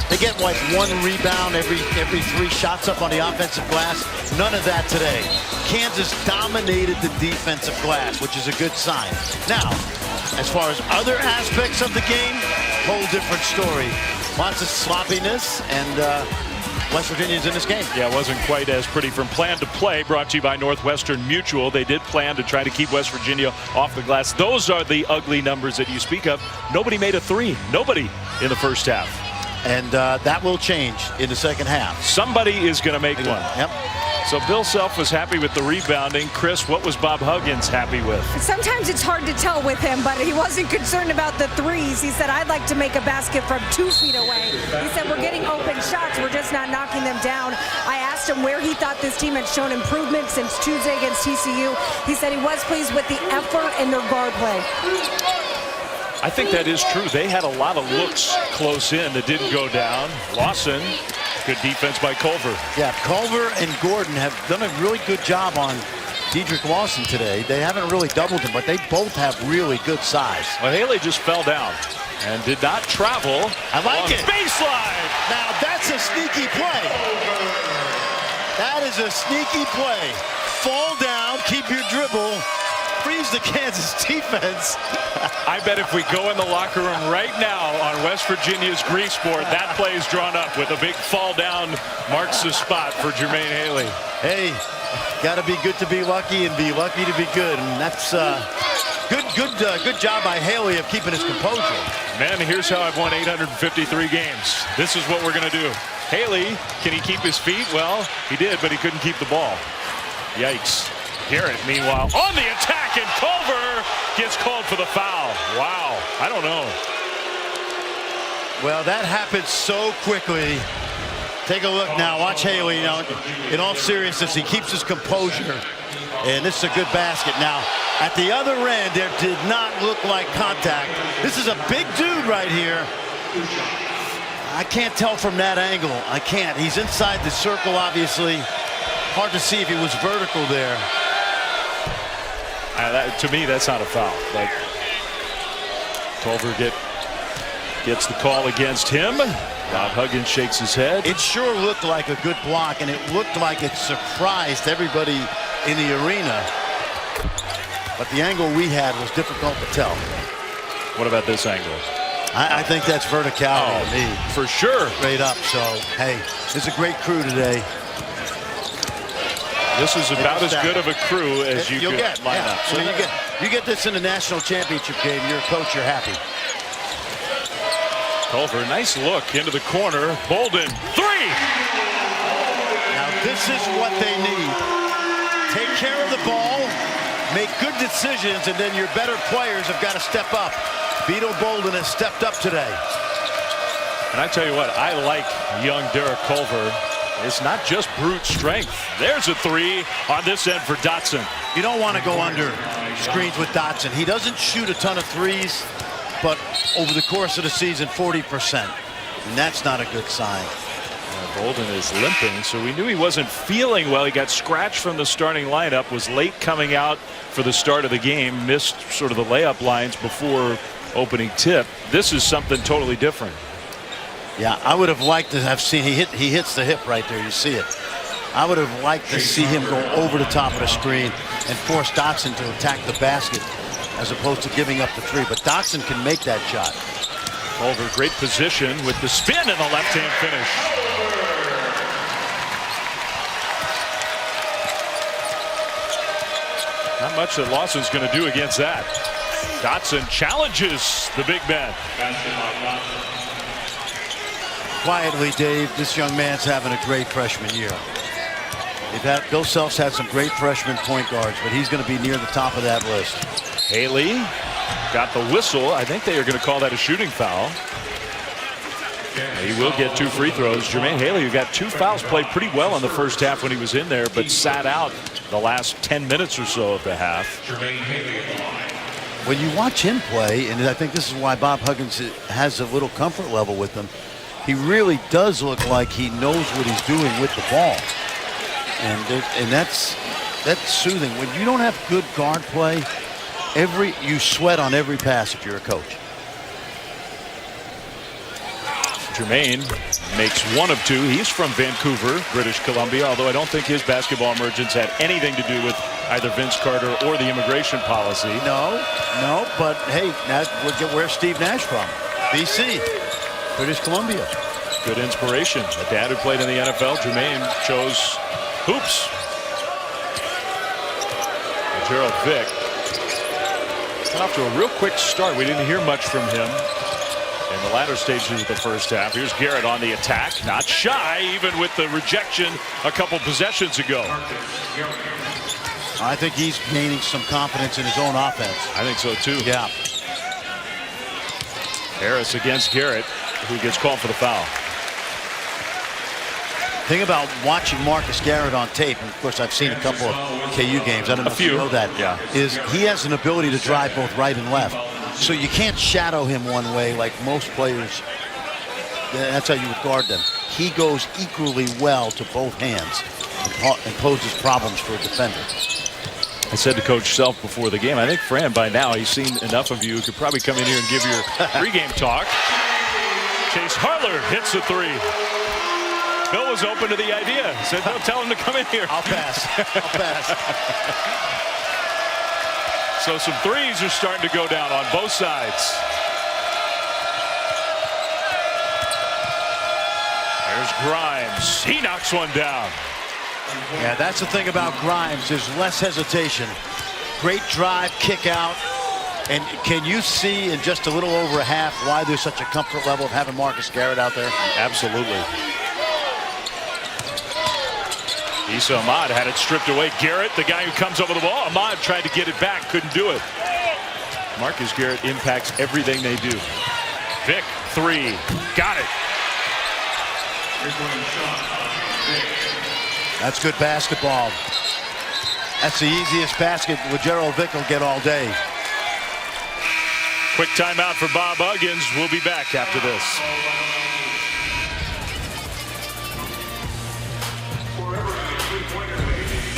they get like 1 rebound every 3 shots up on the offensive glass. None of that today. Kansas dominated the defensive glass, which is a good sign. Now, as far as other aspects of the game, whole different story. Lots of sloppiness, and West Virginia's in this game. Yeah, it wasn't quite as pretty. From Plan to Play, brought to you by Northwestern Mutual. They did plan to try to keep West Virginia off the glass. Those are the ugly numbers that you speak of. Nobody made a 3. Nobody in the first half. And that will change in the second half. Somebody is going to make one. Yep. So Bill Self was happy with the rebounding. Chris, what was Bob Huggins happy with? Sometimes it's hard to tell with him, but he wasn't concerned about the threes. He said, I'd like to make a basket from 2 feet away. He said, we're getting open shots. We're just not knocking them down. I asked him where he thought this team had shown improvement since Tuesday against TCU. He said he was pleased with the effort and their guard play. I think that is true. They had a lot of looks close in that didn't go down. Lawson, good defense by Culver. Yeah, Culver and Gordon have done a really good job on Dedrick Lawson today. They haven't really doubled him, but they both have really good size. Well, Haley just fell down and did not travel. I like it. Baseline. Now that's a sneaky play. That is a sneaky play. Fall down, keep your dribble, freeze the Kansas defense. I bet if we go in the locker room right now on West Virginia's grease board, that play is drawn up with a big fall down, marks the spot for Jermaine Haley. Hey, got to be good to be lucky and be lucky to be good, and that's good job by Haley of keeping his composure. Man, here's how I've won 853 games. This is what we're going to do. Haley, can he keep his feet? Well, he did, but he couldn't keep the ball. Yikes. Garrett, meanwhile, on the attack, and Culver gets called for the foul. Wow, I don't know. Well, that happened so quickly. Take a look now. Watch Haley. Now, in all seriousness, he keeps his composure, and this is a good basket. Now, at the other end, there did not look like contact. This is a big dude right here. I can't tell from that angle. I can't. He's inside the circle, obviously. Hard to see if he was vertical there. To me, that's not a foul. But Culver gets the call against him. Bob Huggins shakes his head. It sure looked like a good block, and it looked like it surprised everybody in the arena. But the angle we had was difficult to tell. What about this angle? I think that's verticality to me. For sure. Straight up. So, hey, it's a great crew today. This is about as good of a crew as you could line up. So you get this in the national championship game, you're a coach, you're happy. Culver, nice look into the corner. Bolden, 3! This is what they need. Take care of the ball, make good decisions, and then your better players have got to step up. Vito Bolden has stepped up today. And I tell you what, I like young Derek Culver. It's not just brute strength. There's a three on this end for Dotson. You don't want to go under screens with Dotson. He doesn't shoot a ton of threes, but over the course of the season, 40%. And that's not a good sign. Bolden is limping, so we knew he wasn't feeling well. He got scratched from the starting lineup, was late coming out for the start of the game, missed sort of the layup lines before opening tip. This is something totally different. Yeah, I would have liked to have seen, he hits the hip right there, you see it. I would have liked to see him go over the top of the screen and force Dotson to attack the basket as opposed to giving up the three. But Dotson can make that shot. Culver, great position with the spin and the left-hand finish. Not much that Lawson's going to do against that. Dotson challenges the big man. Quietly, Dave, this young man's having a great freshman year. Bill Self's had some great freshman point guards, but he's going to be near the top of that list. Haley got the whistle. I think they are going to call that a shooting foul. He will get 2 free throws. Jermaine Haley, who got 2 fouls, played pretty well in the first half when he was in there, but sat out the last 10 minutes or so of the half. When you watch him play, and I think this is why Bob Huggins has a little comfort level with him, he really does look like he knows what he's doing with the ball. And that's soothing. When you don't have good guard play, you sweat on every pass if you're a coach. Jermaine makes 1 of 2. He's from Vancouver, British Columbia, although I don't think his basketball emergence had anything to do with either Vince Carter or the immigration policy. No, but hey, where's Steve Nash from? BC, British Columbia. Good inspiration. A dad who played in the NFL. Jermaine chose hoops. Gerald Vick got off to a real quick start. We didn't hear much from him in the latter stages of the first half. Here's Garrett on the attack. Not shy, even with the rejection a couple possessions ago. I think he's gaining some confidence in his own offense. I think so, too. Yeah. Harris against Garrett, who gets called for the foul. Thing about watching Marcus Garrett on tape, and of course I've seen a couple of KU games, I don't know if you know that, is he has an ability to drive both right and left. So you can't shadow him one way like most players. That's how you would guard them. He goes equally well to both hands and poses problems for a defender. I said to Coach Self before the game, I think Fran, by now, he's seen enough of you who could probably come in here and give your pregame talk. Chase Harler hits the 3. Bill was open to the idea. He said, don't tell him to come in here. I'll pass. So some threes are starting to go down on both sides. There's Grimes. He knocks one down. Yeah, that's the thing about Grimes. There's less hesitation. Great drive, kick out. And can you see in just a little over a half why there's such a comfort level of having Marcus Garrett out there? Absolutely. Issa Ahmad had it stripped away. Garrett, the guy who comes up with the ball. Ahmad tried to get it back, couldn't do it. Marcus Garrett impacts everything they do. Vick, 3. Got it. That's good basketball. That's the easiest basket Gerald Vick will get all day. Quick timeout for Bob Huggins. We'll be back after this.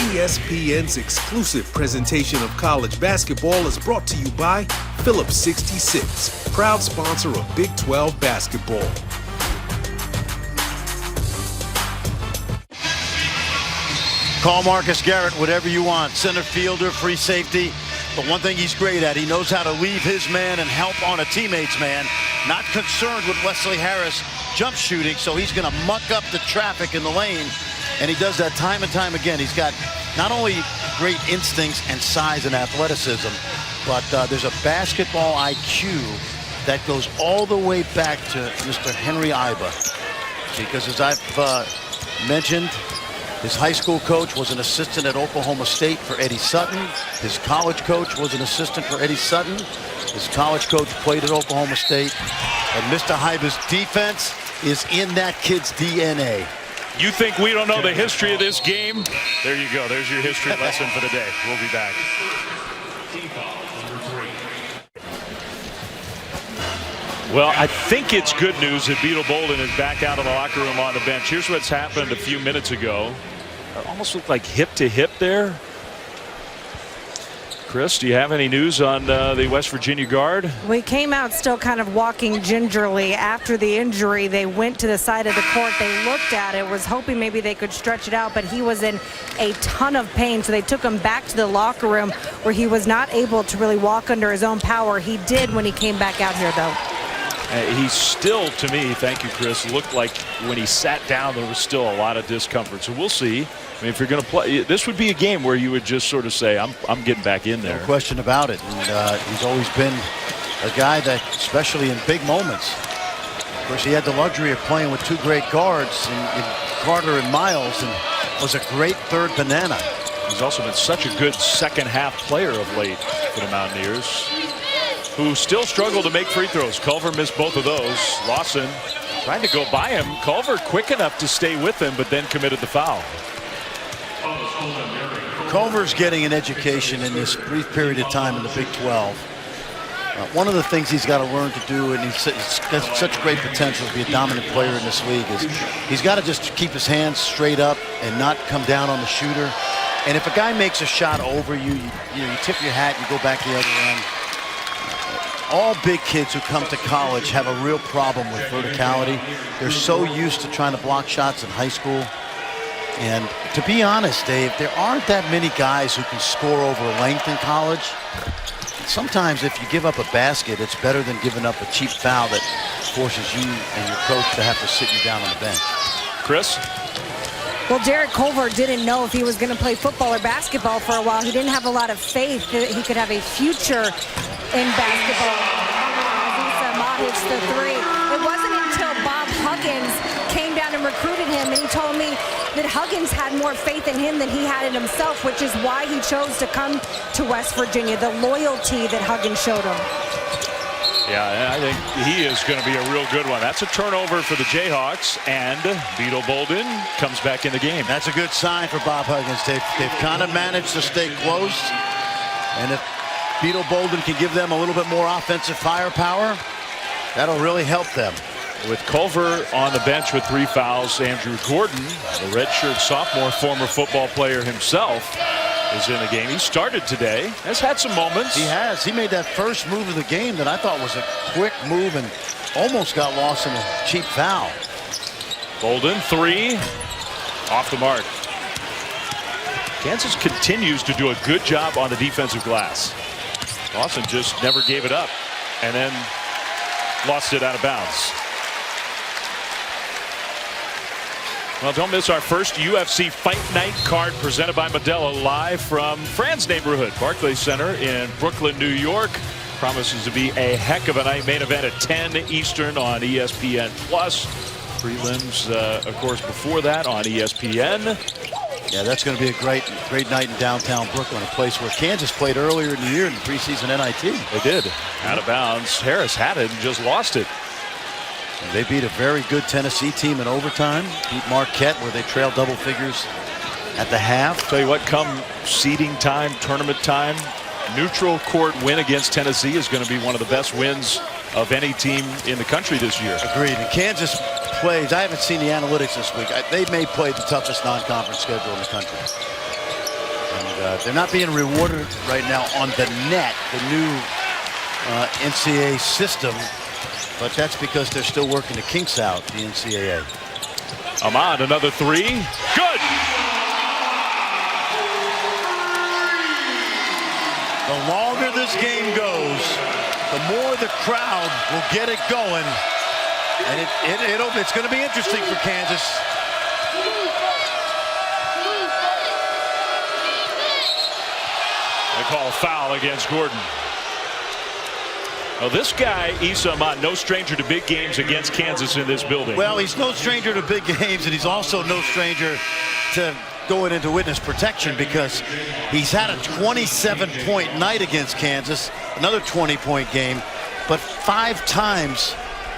ESPN's exclusive presentation of college basketball is brought to you by Phillips 66, proud sponsor of Big 12 basketball. Call Marcus Garrett whatever you want. Center fielder, free safety. But one thing he's great at, he knows how to leave his man and help on a teammate's man. Not concerned with Wesley Harris jump shooting, so he's going to muck up the traffic in the lane. And he does that time and time again. He's got not only great instincts and size and athleticism, but there's a basketball IQ that goes all the way back to Mr. Henry Iba. Because as I've mentioned, His high school coach was an assistant at Oklahoma State for Eddie Sutton. His college coach was an assistant for Eddie Sutton. His college coach played at Oklahoma State. And Mr. Hyba's defense is in that kid's DNA. You think we don't know the history of this game? There you go. There's your history lesson for the day. We'll be back. Well, I think it's good news that Beetle Bolden is back out of the locker room on the bench. Here's what's happened a few minutes ago. It almost looked like hip to hip there. Chris, do you have any news on the West Virginia guard? We came out still kind of walking gingerly after the injury. They went to the side of the court. They looked at it, was hoping maybe they could stretch it out, but he was in a ton of pain. So they took him back to the locker room where he was not able to really walk under his own power. He did when he came back out here, though. He still, to me, thank you, Chris, looked like when he sat down there was still a lot of discomfort. So we'll see. I mean, if you're going to play, this would be a game where you would just sort of say, I'm getting back in there. No question about it. And he's always been a guy that, especially in big moments, of course, he had the luxury of playing with two great guards in Carter and Miles, and was a great third banana. He's also been such a good second half player of late for the Mountaineers, who still struggle to make free throws. Culver missed both of those. Lawson trying to go by him. Culver quick enough to stay with him, but then committed the foul. Culver's getting an education in this brief period of time in the Big 12. One of the things he's got to learn to do, and he's got such great potential to be a dominant player in this league, is he's got to just keep his hands straight up and not come down on the shooter. And if a guy makes a shot over you, you tip your hat, you go back the other end. All big kids who come to college have a real problem with verticality. They're so used to trying to block shots in high school. And to be honest, Dave, there aren't that many guys who can score over length in college. Sometimes if you give up a basket, it's better than giving up a cheap foul that forces you and your coach to have to sit you down on the bench. Chris? Well, Derek Culver didn't know if he was going to play football or basketball for a while. He didn't have a lot of faith that he could have a future in basketball. Ahmad hits the three. It wasn't until Bob Huggins came down and recruited him, and he told me that Huggins had more faith in him than he had in himself, which is why he chose to come to West Virginia, the loyalty that Huggins showed him. Yeah, I think he is going to be a real good one. That's a turnover for the Jayhawks, and Beetle Bolden comes back in the game. That's a good sign for Bob Huggins. They've kind of managed to stay close, and if Beetle Bolden can give them a little bit more offensive firepower, that'll really help them. With Culver on the bench with 3 fouls, Andrew Gordon, the redshirt sophomore, former football player himself, is in the game. He started today, has had some moments. He has. He made that first move of the game that I thought was a quick move and almost got lost in a cheap foul. Bolden, 3, off the mark. Kansas continues to do a good job on the defensive glass. Lawson just never gave it up and then lost it out of bounds. Well, don't miss our first UFC Fight Night card presented by Modelo, live from Fran's neighborhood, Barclays Center in Brooklyn, New York. Promises to be a heck of a night. Main event at 10 Eastern on ESPN+. Prelims, of course, before that on ESPN. Yeah, that's going to be a great night in downtown Brooklyn, a place where Kansas played earlier in the year in the preseason NIT. They did. Out of bounds. Harris had it and just lost it. And they beat a very good Tennessee team in overtime. Beat Marquette, where they trailed double figures at the half. Tell you what, come seeding time, tournament time, neutral court win against Tennessee is going to be one of the best wins of any team in the country this year. Agreed. And Kansas plays, I haven't seen the analytics this week. They may play the toughest non-conference schedule in the country. And they're not being rewarded right now on the net, the new NCAA system. But that's because they're still working the kinks out, the NCAA. Ahmad, another 3. Good! The longer this game goes, the more the crowd will get it going. And it's going to be interesting for Kansas. They call a foul against Gordon. Well, this guy, Issa Ahmad, no stranger to big games against Kansas in this building. Well, he's no stranger to big games, and he's also no stranger to going into witness protection because he's had a 27-point night against Kansas, another 20-point game, but 5 times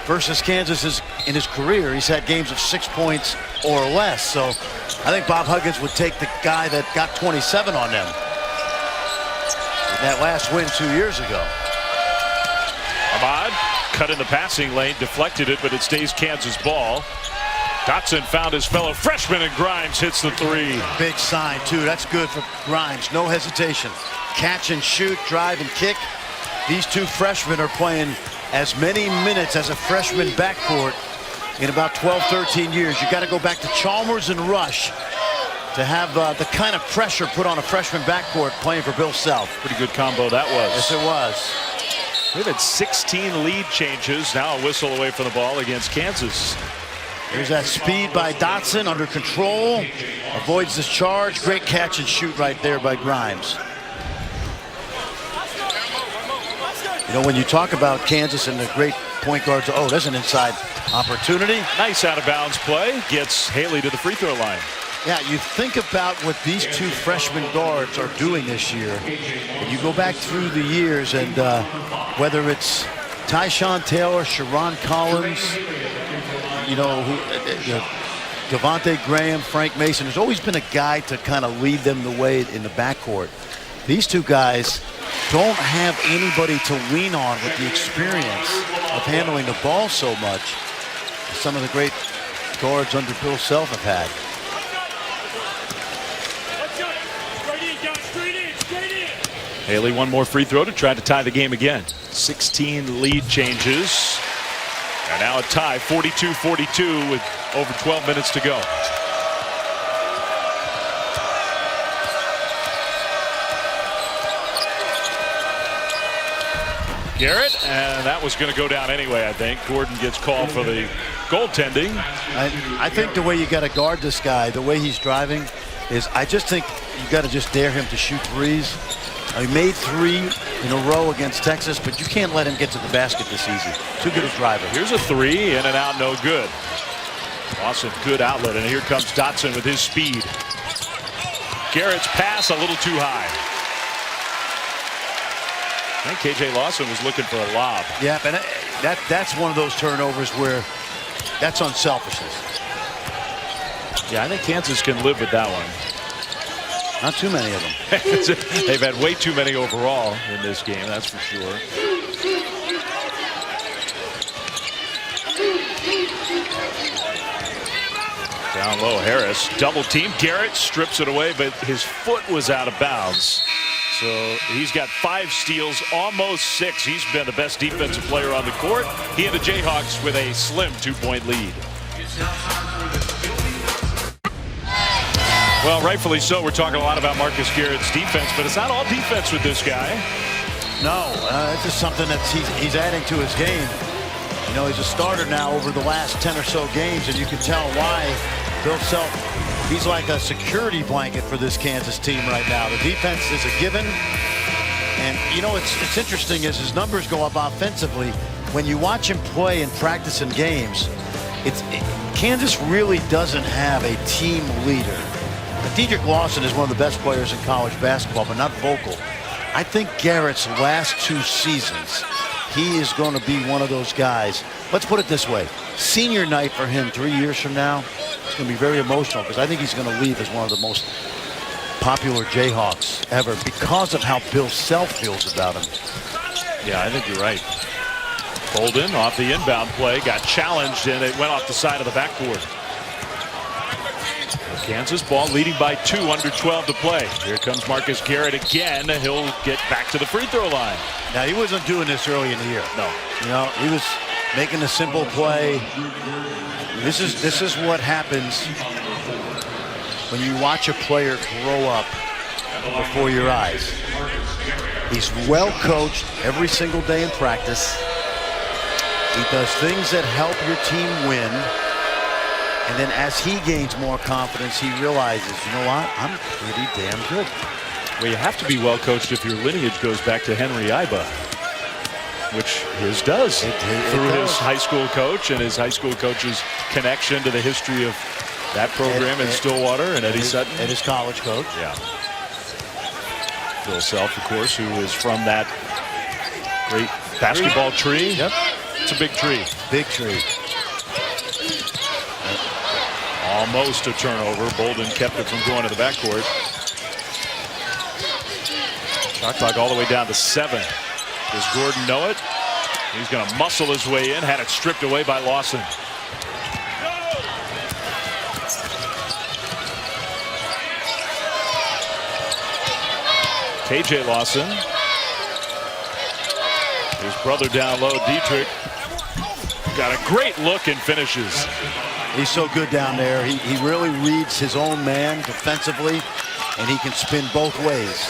versus Kansas in his career, he's had games of 6 points or less. So I think Bob Huggins would take the guy that got 27 on them. That last win 2 years ago. Ahmad cut in the passing lane, deflected it, but it stays Kansas ball. Dotson found his fellow freshman, and Grimes hits the 3. Big sign, too. That's good for Grimes. No hesitation. Catch and shoot, drive and kick. These 2 freshmen are playing as many minutes as a freshman backcourt in about 12, 13 years. You got to go back to Chalmers and Rush to have the kind of pressure put on a freshman backcourt playing for Bill Self. Pretty good combo that was. Yes, it was. We've had 16 lead changes. Now a whistle away from the ball against Kansas. Here's that speed by Dotson, under control, avoids this charge. Great catch and shoot right there by Grimes. You know, when you talk about Kansas and the great point guards, oh, there's an inside opportunity. Nice out of bounds play. Gets Haley to the free throw line. Yeah, you think about what these 2 freshman guards are doing this year. And you go back through the years, and whether it's Tyshawn Taylor, Sharon Collins, you know, Devontae Graham, Frank Mason, there's always been a guy to kind of lead them the way in the backcourt. These 2 guys don't have anybody to lean on with the experience of handling the ball so much. Some of the great guards under Bill Self have had. Haley, one more free throw to try to tie the game again. 16 lead changes. And now a tie, 42-42 with over 12 minutes to go. Garrett, and that was going to go down anyway, I think. Gordon gets called for the goaltending. I think the way you got to guard this guy, the way he's driving, is I just think you got to just dare him to shoot threes. He made 3 in a row against Texas, but you can't let him get to the basket this easy. Too good a driver. Here's a 3, in and out, no good. Lawson, good outlet, and here comes Dotson with his speed. Garrett's pass a little too high. I think KJ Lawson was looking for a lob. Yeah, and that's one of those turnovers where that's unselfishness. Yeah, I think Kansas can live with that one. Not too many of them. They've had way too many overall in this game, that's for sure. Down low, Harris double team. Garrett strips it away, but his foot was out of bounds. So he's got 5 steals, almost 6. He's been the best defensive player on the court. He and the Jayhawks with a slim 2-point lead. Well, rightfully so. We're talking a lot about Marcus Garrett's defense, but it's not all defense with this guy. No, it's just something that he's adding to his game. You know, he's a starter now over the last 10 or so games, and you can tell why. Bill Self, he's like a security blanket for this Kansas team right now. The defense is a given. And, you know, it's interesting as his numbers go up offensively. When you watch him play and practice in games, Kansas really doesn't have a team leader. Dedrick Lawson is one of the best players in college basketball, but not vocal. I think Garrett's last 2 seasons, he is going to be one of those guys. Let's put it this way. Senior night for him 3 years from now, it's going to be very emotional because I think he's going to leave as one of the most popular Jayhawks ever because of how Bill Self feels about him. Yeah, I think you're right. Bolden off the inbound play, got challenged, and it went off the side of the backboard. Kansas ball leading by 2, under 12 to play. Here comes Marcus Garrett again. He'll get back to the free throw line. Now, he wasn't doing this early in the year. No. You know, he was making a simple play. This is what happens when you watch a player grow up before your eyes. He's well coached every single day in practice. He does things that help your team win. And then as he gains more confidence, he realizes, you know what, I'm pretty damn good. Well, you have to be well coached if your lineage goes back to Henry Iba, which his does. Through his high school coach and his high school coach's connection to the history of that program in Stillwater, and Eddie Sutton. And his college coach. Yeah. Phil Self, of course, who is from that great basketball tree. Yep. It's a big tree. Big tree. Almost a turnover. Bolden kept it from going to the backcourt. Shot clock all the way down to 7. Does Gordon know it? He's going to muscle his way in. Had it stripped away by Lawson. KJ Lawson. His brother down low, Dietrich. Got a great look and finishes. He's so good down there. He really reads his own man defensively, and he can spin both ways.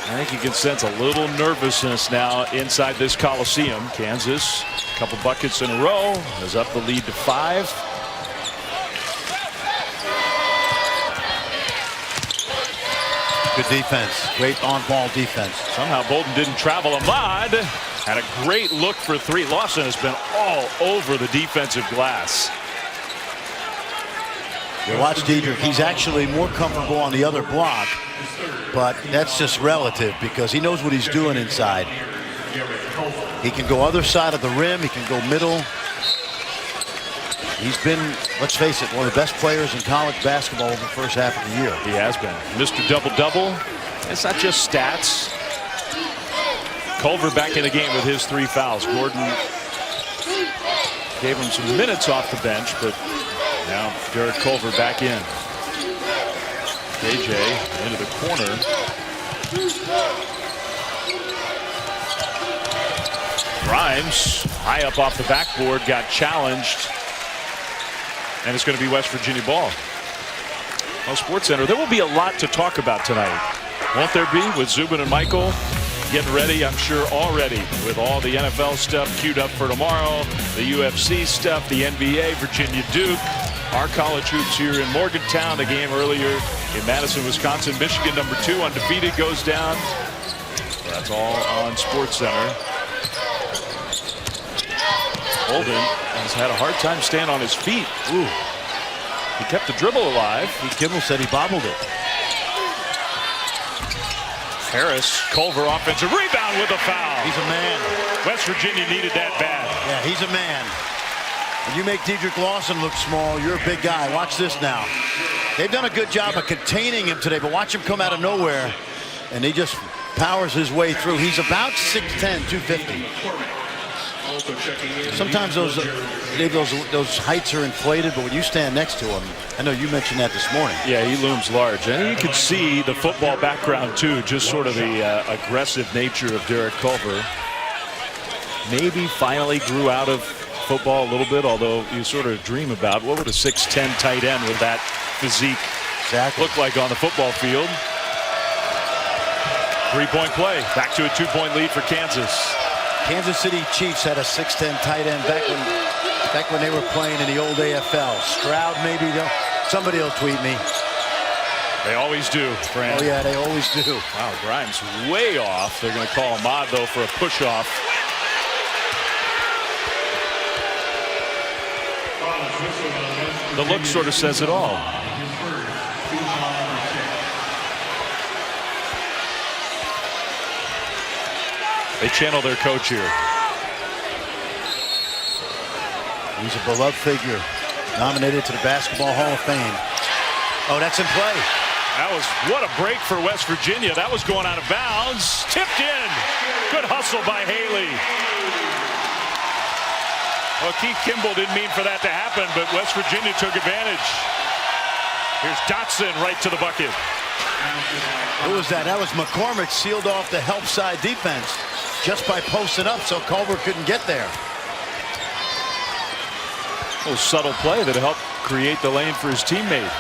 I think you can sense a little nervousness now inside this Coliseum. Kansas, a couple buckets in a row, is up the lead to 5. Good defense. Great on-ball defense. Somehow Bolden didn't travel. Ahmad had a great look for 3. Lawson has been all over the defensive glass. You watch Dietrich. He's actually more comfortable on the other block, but that's just relative because he knows what he's doing inside. He can go other side of the rim. He can go middle. He's been, let's face it, one of the best players in college basketball over the first half of the year. He has been. Mr. Double-Double. It's not just stats. Culver back in the game with his 3 fouls. Gordon gave him some minutes off the bench, but now Derek Culver back in. KJ into the corner. Grimes high up off the backboard, got challenged. And it's going to be West Virginia ball. Well, Sports Center, there will be a lot to talk about tonight. Won't there be? With Zubin and Michael getting ready, I'm sure already, with all the NFL stuff queued up for tomorrow, the UFC stuff, the NBA, Virginia Duke, our college hoops here in Morgantown, the game earlier in Madison, Wisconsin. Michigan, number 2, undefeated, goes down. That's all on Sports Center. Bolden has had a hard time staying on his feet. Ooh. He kept the dribble alive. Kimmel said he bobbled it. Harris, Culver offensive rebound with a foul. He's a man. West Virginia needed that bad. Yeah, he's a man. When you make Dietrich Lawson look small, you're a big guy. Watch this now. They've done a good job of containing him today, but watch him come out of nowhere, and he just powers his way through. He's about 6'10", 250. Sometimes those heights are inflated, but when you stand next to him, I know you mentioned that this morning. Yeah, he looms large, and you can see the football background too, just sort of the aggressive nature of Derek Culver. Maybe finally grew out of football a little bit, although you sort of dream about what would a 6'10" tight end with that physique look like on the football field. 3-point play, back to a 2-point lead for Kansas. Kansas City Chiefs had a 6'10" tight end back when they were playing in the old AFL. Stroud, maybe. Somebody will tweet me. They always do, Fran. Oh, yeah, they always do. Wow, Grimes way off. They're going to call Ahmad, though, for a push-off. The look sort of says it all. They channel their coach here. He's a beloved figure, nominated to the Basketball Hall of Fame. Oh, that's in play. That was, what a break for West Virginia. That was going out of bounds. Tipped in. Good hustle by Haley. Well, Keith Kimball didn't mean for that to happen, but West Virginia took advantage. Here's Dotson right to the bucket. Who was that? That was McCormick, sealed off the help side defense just by posting up so Culver couldn't get there. A little subtle play that helped create the lane for his teammate.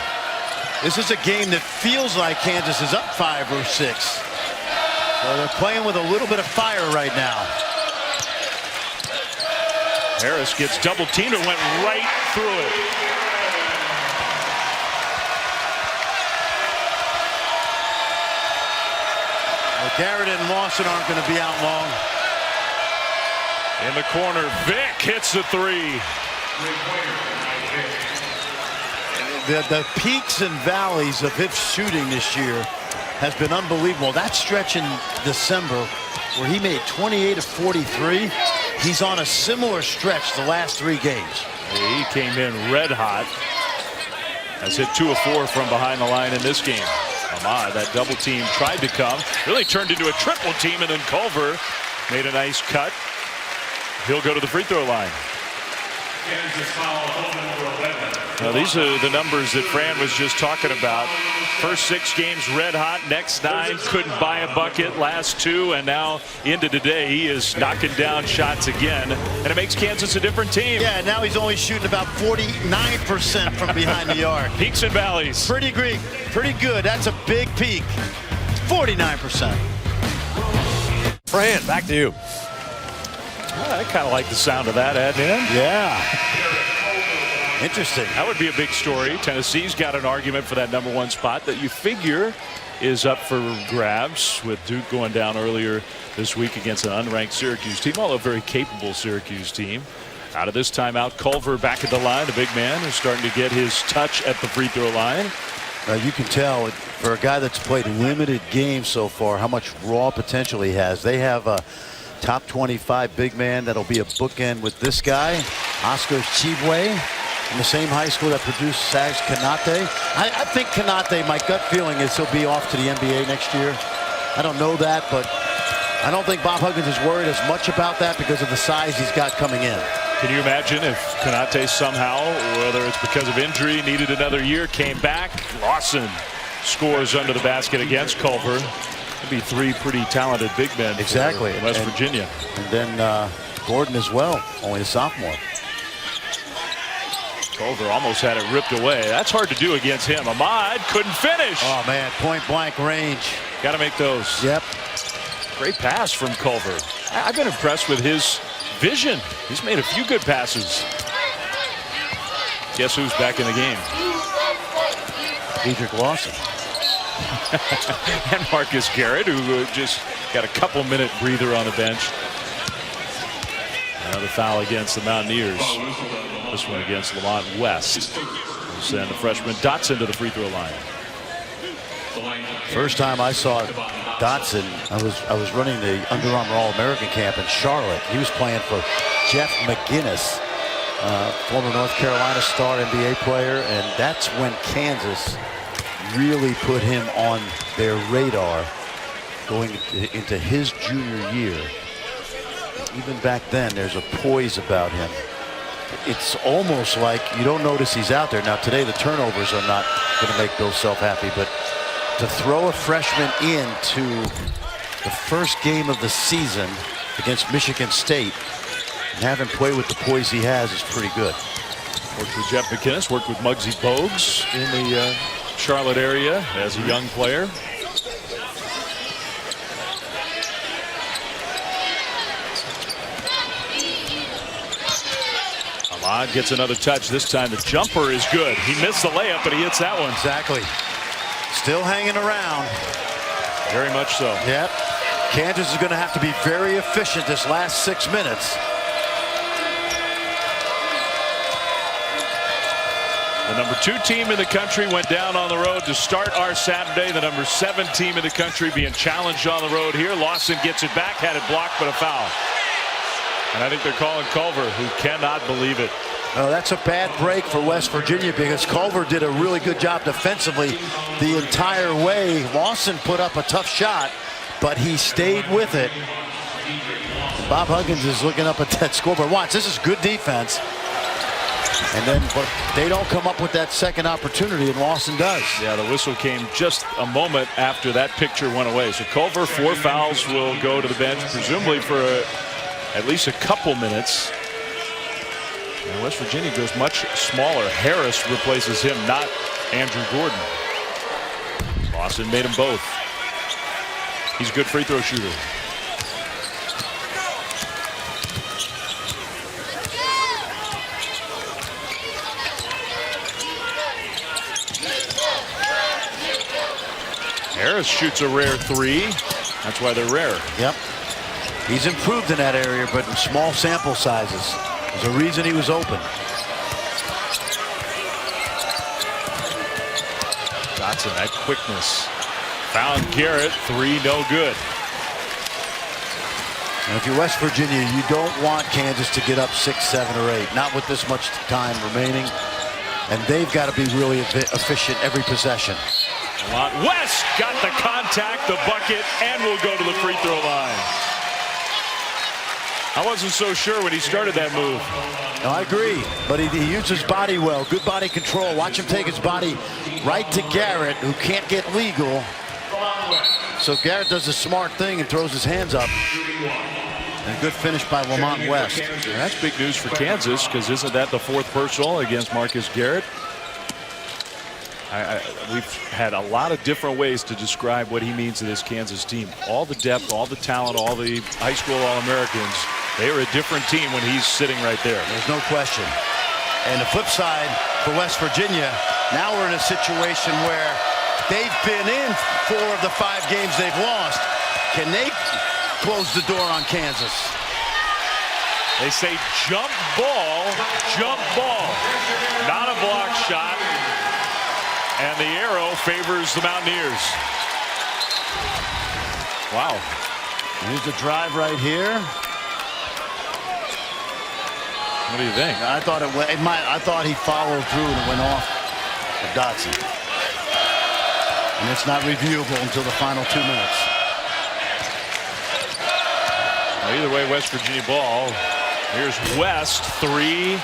This is a game that feels like Kansas is up 5 or 6. So they're playing with a little bit of fire right now. Harris gets double teamed and went right through it. Well, Garrett and Lawson aren't going to be out long. In the corner, Vic hits the 3. the peaks and valleys of his shooting this year has been unbelievable. That stretch in December where he made 28 of 43, he's on a similar stretch the last 3 games. He came in red hot. Has hit 2 of 4 from behind the line in this game. Ahmad, that double team tried to come, really turned into a triple team, and then Culver made a nice cut. He'll go to the free throw line. Now, these are the numbers that Fran was just talking about. First 6 games red hot, next 9 couldn't buy a bucket, last 2, and now into today he is knocking down shots again, and it makes Kansas a different team. Yeah, now he's only shooting about 49% from behind the arc. Peaks and valleys. Pretty good. That's a big peak. 49%. Fran, back to you. I kind of like the sound of that, Ed. Yeah. Interesting. That would be a big story. Tennessee's got an argument for that #1 spot that you figure is up for grabs, with Duke going down earlier this week against an unranked Syracuse team, although a very capable Syracuse team. Out of this timeout, Culver back at the line. The big man is starting to get his touch at the free throw line. You can tell for a guy that's played limited games so far how much raw potential he has. They have a top 25 big man that'll be a bookend with this guy, Oscar Tshiebwe, in the same high school that produced Sags Kanate. I think Kanate, my gut feeling is he'll be off to the NBA next year. I don't know that, but I don't think Bob Huggins is worried as much about that because of the size he's got coming in. Can you imagine if Kanate somehow, whether it's because of injury, needed another year, came back? Lawson scores under the basket against Culver. It'd be 3 pretty talented big men. Exactly. For West Virginia. And then Gordon as well, only a sophomore. Culver almost had it ripped away. That's hard to do against him. Ahmad couldn't finish. Oh, man, point blank range. Got to make those. Yep. Great pass from Culver. I've been impressed with his vision. He's made a few good passes. Guess who's back in the game? Dedrick Lawson. And Marcus Garrett, who just got a couple-minute breather on the bench. Another foul against the Mountaineers. This one against Lamont West. We'll send the freshman Dotson to the free throw line. First time I saw Dotson, I was running the Under Armour All-American camp in Charlotte. He was playing for Jeff McGinnis, former North Carolina star NBA player, and that's when Kansas really put him on their radar going into his junior year. Even back then, there's a poise about him. It's almost like you don't notice he's out there. Now, today the turnovers are not going to make Bill Self happy, but to throw a freshman into the first game of the season against Michigan State and have him play with the poise he has is pretty good. Worked with Jeff McGinnis, worked with Muggsy Bogues in the Charlotte area as a young player. Ahmad gets another touch. This time the jumper is good. He missed the layup, but he hits that one. Exactly. Still hanging around. Very much so. Yep. Kansas is going to have to be very efficient this last 6 minutes. The number 2 team in the country went down on the road to start our Saturday. The number 7 team in the country being challenged on the road here. Lawson gets it back, had it blocked, but a foul. And I think they're calling Culver, who cannot believe it. Oh, that's a bad break for West Virginia because Culver did a really good job defensively the entire way. Lawson put up a tough shot, but he stayed with it. Bob Huggins is looking up at that scoreboard. Watch, this is good defense. And then, but they don't come up with that second opportunity, and Lawson does. Yeah, the whistle came just a moment after that picture went away. So Culver, 4 fouls, will go to the bench, presumably for at least a couple minutes. And West Virginia goes much smaller. Harris replaces him, not Andrew Gordon. Lawson made them both. He's a good free throw shooter. Harris shoots a rare 3. That's why they're rare. Yep. He's improved in that area, but in small sample sizes. There's a reason he was open. Dotson, that quickness. Found Garrett, 3, no good. And if you're West Virginia, you don't want Kansas to get up 6, 7, or 8. Not with this much time remaining. And they've got to be really efficient every possession. West got the contact, the bucket, and will go to the free throw line. I wasn't so sure when he started that move. No, I agree, but he used his body well. Good body control. Watch him take his body right to Garrett, who can't get legal. So Garrett does a smart thing and throws his hands up. And a good finish by Lamont West. And that's big news for Kansas, because isn't that the 4th personal against Marcus Garrett? We've had a lot of different ways to describe what he means to this Kansas team. All the depth, all the talent, all the high school All-Americans. They are a different team when he's sitting right there. There's no question. And the flip side for West Virginia, now we're in a situation where they've been in 4 of the 5 games they've lost. Can they close the door on Kansas? They say jump ball, not a block shot. And the arrow favors the Mountaineers. Wow. Here's the drive right here. What do you think? I thought I thought he followed through and it went off of Dotson. And it's not reviewable until the final 2 minutes. Well, either way, West Virginia ball. Here's West, 3.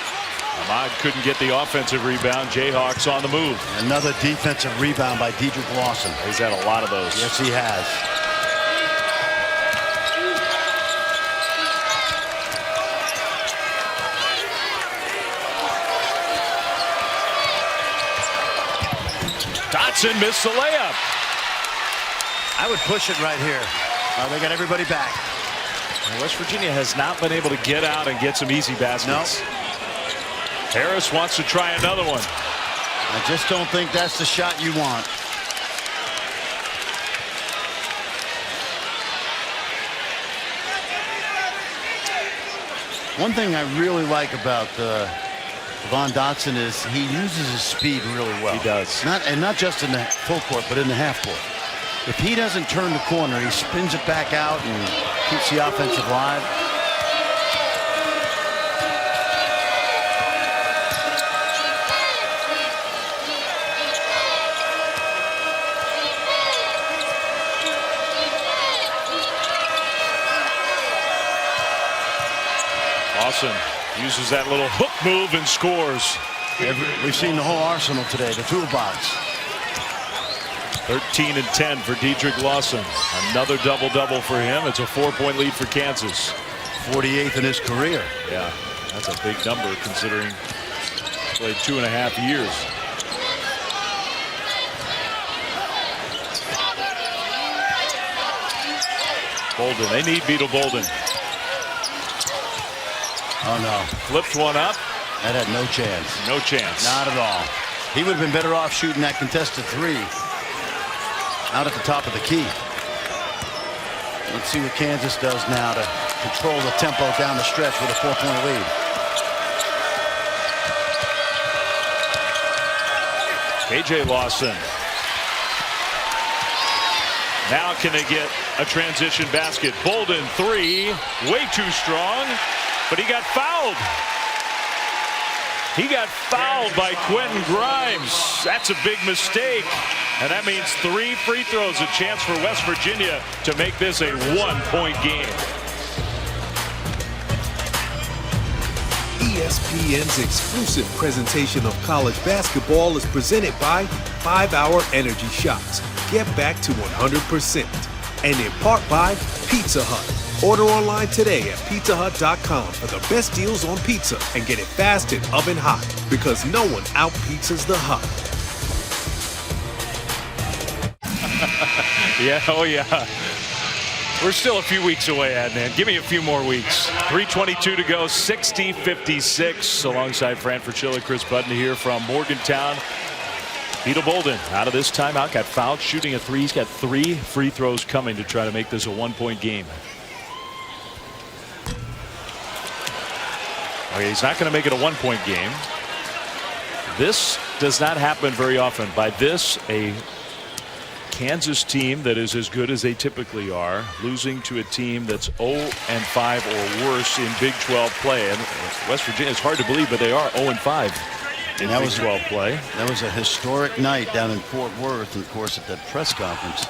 Ahmad couldn't get the offensive rebound. Jayhawks on the move. Another defensive rebound by Dedrick Lawson. He's had a lot of those. Yes, he has. Dotson missed the layup. I would push it right here. They got everybody back. And West Virginia has not been able to get out and get some easy baskets. Nope. Harris wants to try another one. I just don't think that's the shot you want. One thing I really like about Von Dotson is he uses his speed really well. He does. Not just in the full court, but in the half court. If he doesn't turn the corner, he spins it back out and keeps the offense alive. Lawson uses that little hook move and scores. We've seen the whole arsenal today, the toolbox. 13 and 10 for Dedrick Lawson. Another double-double for him. It's a 4-point lead for Kansas. 48th in his career. Yeah, that's a big number considering he played 2.5 years. Bolden, they need Beetle Bolden. Oh no. Flipped one up. That had no chance. No chance. Not at all. He would have been better off shooting that contested 3 out at the top of the key. Let's see what Kansas does now to control the tempo down the stretch with a 4-point lead. KJ Lawson. Now can they get a transition basket? Bolden 3, way too strong, but he got fouled. He got fouled by Quentin Grimes. That's a big mistake. And that means 3 free throws, a chance for West Virginia to make this a 1-point game. ESPN's exclusive presentation of college basketball is presented by 5-Hour Energy Shots. Get back to 100%. And in part by Pizza Hut. Order online today at pizzahut.com for the best deals on pizza and get it fast and oven hot because no one out-pizzas the Hut. Yeah, oh yeah. We're still a few weeks away, Adnan. Give me a few more weeks. 3:22 to go, 60-56. Alongside Fran Fraschilla, Chris Budden here from Morgantown. Beetle Bolden out of this timeout, got fouled shooting a 3. He's got 3 free throws coming to try to make this a 1-point game. Okay, he's not going to make it a 1-point game. This does not happen very often. By this, a Kansas team that is as good as they typically are, losing to a team that's 0-5 or worse in Big 12 play. And West Virginia, it's hard to believe, but they are 0-5 in Big 12 play. That was a historic night down in Fort Worth, and of course at that press conference.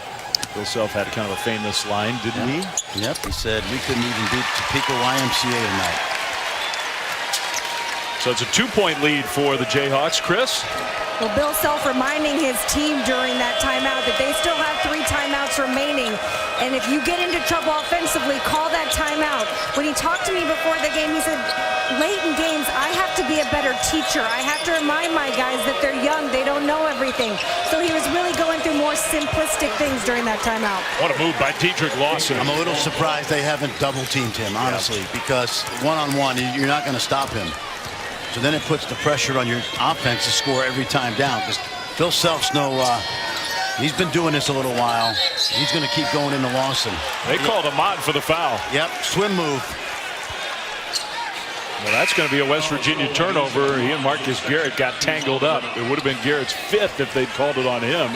Bill Self had kind of a famous line, didn't he? Yep, he said we couldn't even beat Topeka YMCA tonight. So it's a 2-point lead for the Jayhawks. Chris? Well, Bill Self reminding his team during that timeout that they still have 3 timeouts remaining. And if you get into trouble offensively, call that timeout. When he talked to me before the game, he said, late in games, I have to be a better teacher. I have to remind my guys that they're young. They don't know everything. So he was really going through more simplistic things during that timeout. What a move by Dedrick Lawson. I'm a little surprised they haven't double-teamed him, honestly, because one-on-one, you're not going to stop him. So then it puts the pressure on your offense to score every time down, because Phil Self's he's been doing this a little while. He's going to keep going into Lawson. They called Ahmad for the foul. Yep, swim move. Well, that's going to be a West Virginia turnover. He and Marcus Garrett got tangled up. It would have been Garrett's 5th if they'd called it on him.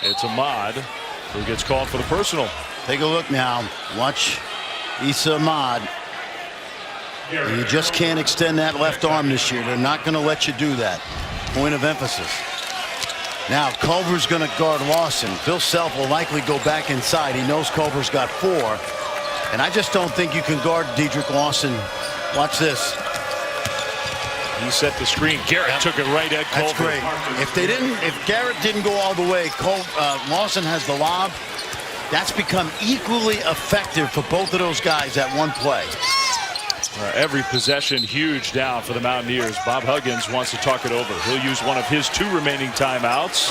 It's Ahmad who gets called for the personal. Take a look now. Watch Issa Ahmad. And you just can't extend that left arm this year. They're not going to let you do that. Point of emphasis. Now Culver's going to guard Lawson. Phil Self will likely go back inside. He knows Culver's got 4. And I just don't think you can guard Dedrick Lawson. Watch this. He set the screen. Garrett took it right at Culver. That's great. If Garrett didn't go all the way, Lawson has the lob. That's become equally effective for both of those guys at one play. Every possession huge down for the Mountaineers. Bob Huggins wants to talk it over. He'll use one of his 2 remaining timeouts.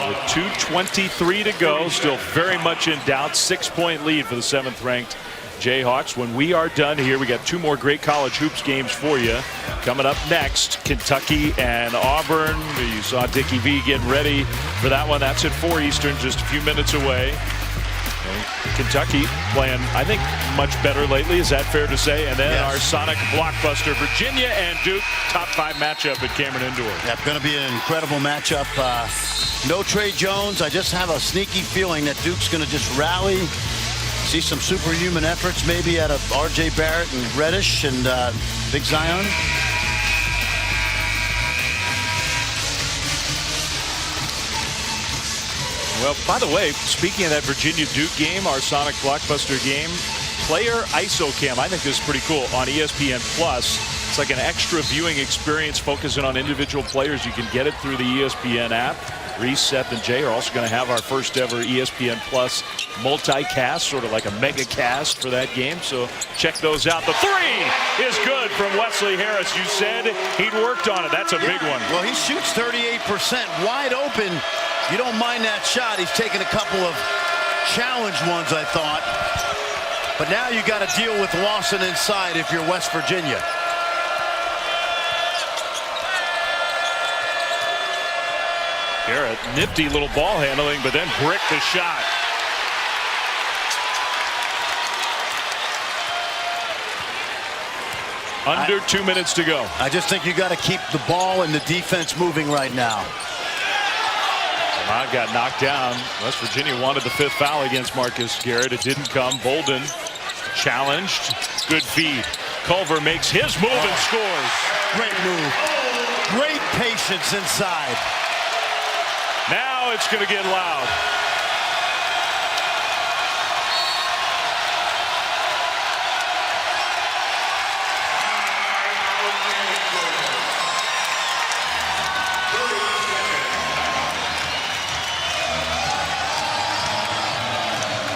With 2:23 to go, still very much in doubt. 6-point lead for the 7th-ranked Jayhawks. When we are done here, we got 2 more great college hoops games for you. Coming up next, Kentucky and Auburn. You saw Dickie V getting ready for that one. That's at 4 Eastern, just a few minutes away. Kentucky playing, I think, much better lately. Is that fair to say? And then our Sonic blockbuster, Virginia and Duke, top 5 matchup at Cameron Indoor. Yeah, going to be an incredible matchup. No Trey Jones. I just have a sneaky feeling that Duke's going to just rally, see some superhuman efforts maybe out of R.J. Barrett and Reddish and Big Zion. Well, by the way, speaking of that Virginia-Duke game, our Sonic blockbuster game, player ISOCam, I think this is pretty cool, on ESPN+. It's like an extra viewing experience focusing on individual players. You can get it through the ESPN app. Reese, Seth, and Jay are also going to have our first ever ESPN Plus multicast, sort of like a mega cast for that game. So check those out. The 3 is good from Wesley Harris. You said he'd worked on it. That's a big one. Well, he shoots 38%, wide open. You don't mind that shot. He's taken a couple of challenge ones, I thought. But now you got to deal with Lawson inside if you're West Virginia. Garrett, nifty little ball handling, but then bricked the shot. Under 2 minutes to go. I just think you got to keep the ball and the defense moving right now. Ahmad got knocked down. West Virginia wanted the 5th foul against Marcus Garrett. It didn't come. Bolden challenged. Good feed. Culver makes his move and scores. Great move. Great patience inside. Now it's going to get loud.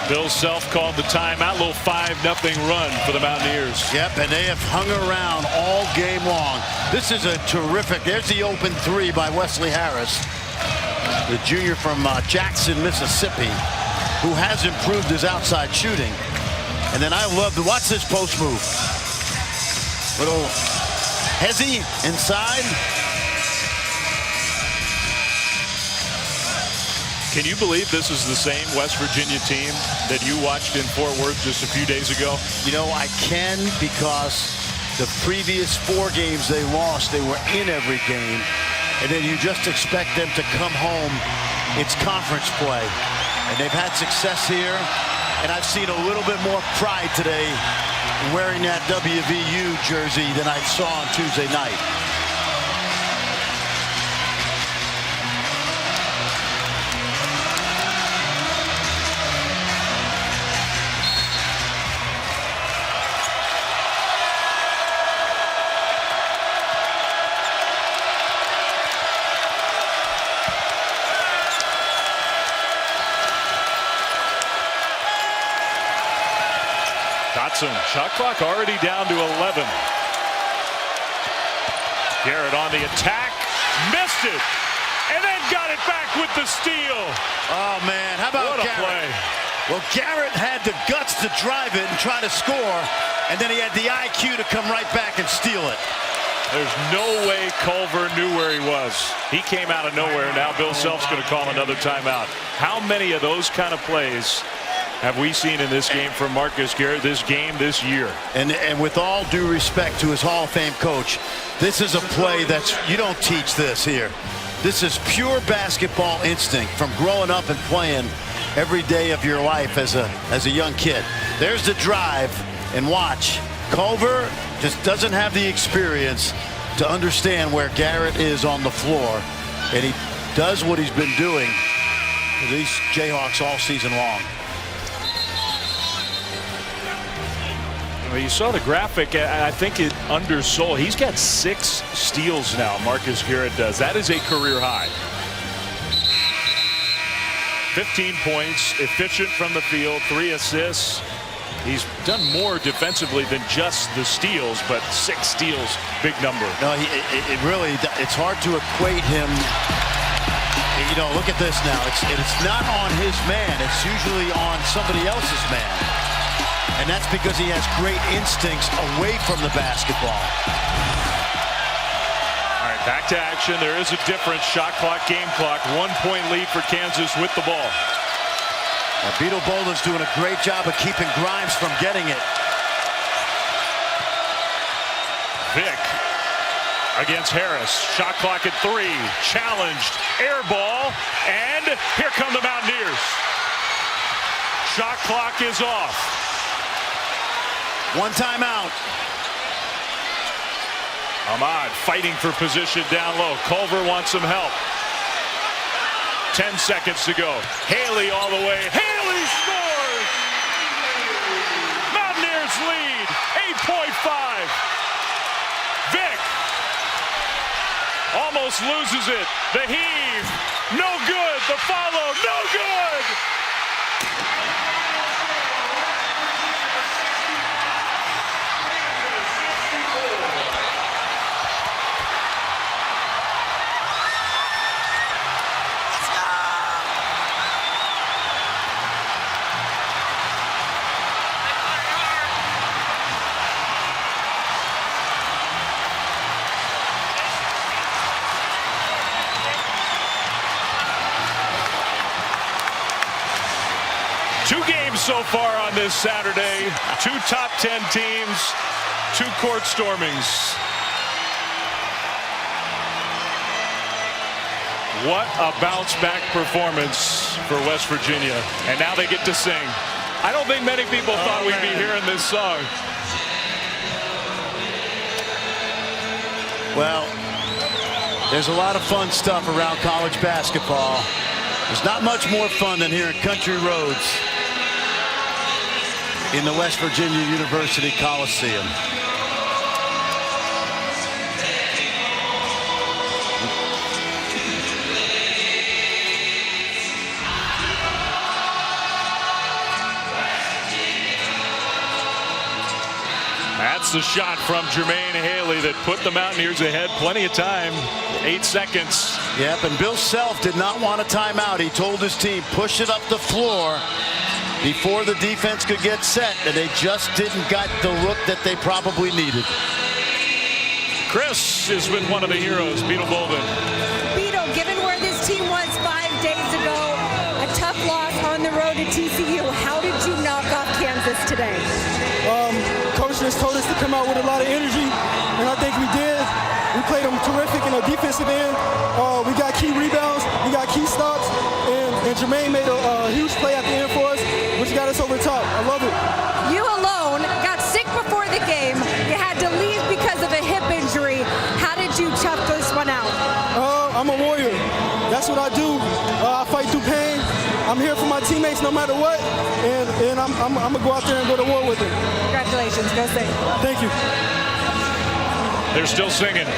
Bill Self called the timeout. Little 5-0 run for the Mountaineers. Yep, and they have hung around all game long. This is a terrific. There's the open 3 by Wesley Harris, the junior from Jackson, Mississippi, who has improved his outside shooting. And then I love to watch this post move. Little hezzy inside. Can you believe this is the same West Virginia team that you watched in Fort Worth just a few days ago? You know, I can, because the previous 4 games they lost, they were in every game. And then you just expect them to come home It's conference play. And they've had success here. And I've seen a little bit more pride today wearing that WVU jersey than I saw on Tuesday night. Shot clock already down to 11. Garrett on the attack, missed it, and then got it back with the steal. Oh man, how about what a Garrett? play? Well, Garrett had the guts to drive it and try to score, and then he had the IQ to come right back and steal it. There's no way Culver knew where he was. He came out of nowhere. Now Bill Self's going to call another timeout. How many of those kind of plays have we seen in this game from Marcus Garrett this year? And with all due respect to his Hall of Fame coach, this is a play that's, you don't teach this here. This is pure basketball instinct from growing up and playing every day of your life as a young kid. There's the drive, and watch. Culver just doesn't have the experience to understand where Garrett is on the floor, and he does what he's been doing for these Jayhawks all season long. Well, you saw the graphic. I think it undersold. He's got 6 steals now, Marcus Garrett does. That is a career high. 15 points, efficient from the field, 3 assists. He's done more defensively than just the steals, but 6 steals, big number. No, it's hard to equate him. You know, look at this now. It's not on his man. It's usually on somebody else's man. And that's because he has great instincts away from the basketball. All right, back to action. There is a difference. Shot clock, game clock. 1-point lead for Kansas with the ball. Now, Beetle Bolden's doing a great job of keeping Grimes from getting it. Vic against Harris. Shot clock at 3. Challenged. Air ball. And here come the Mountaineers. Shot clock is off. 1 timeout. Ahmad fighting for position down low. Culver wants some help. 10 seconds to go. Haley all the way. Haley scores! Mountaineers lead, 8.5. Vic almost loses it. The heave, no good. The follow, no good. So far on this Saturday, 2 top 10 teams, 2 court stormings. What a bounce back performance for West Virginia. And now they get to sing. I don't think many people thought we'd be hearing this song. Well, there's a lot of fun stuff around college basketball. There's not much more fun than hearing Country Roads in the West Virginia University Coliseum. That's the shot from Jermaine Haley that put the Mountaineers ahead plenty of time. 8 seconds. Yep, and Bill Self did not want a timeout. He told his team, push it up the floor before the defense could get set, and they just didn't get the look that they probably needed. Chris has been one of the heroes, Beetle Bolden. Beetle, given where this team was 5 days ago, a tough loss on the road to TCU, how did you knock off Kansas today? Coach just told us to come out with a lot of energy, and I think we did. We played them terrific in our defensive end. We got key rebounds, we got key stops, And Jermaine made a huge play at the end for us, which got us over the top. I love it. You alone got sick before the game. You had to leave because of a hip injury. How did you tough this one out? I'm a warrior. That's what I do. I fight through pain. I'm here for my teammates no matter what, and I'm going to go out there and go to war with it. Congratulations. Go State. Thank you. They're still singing.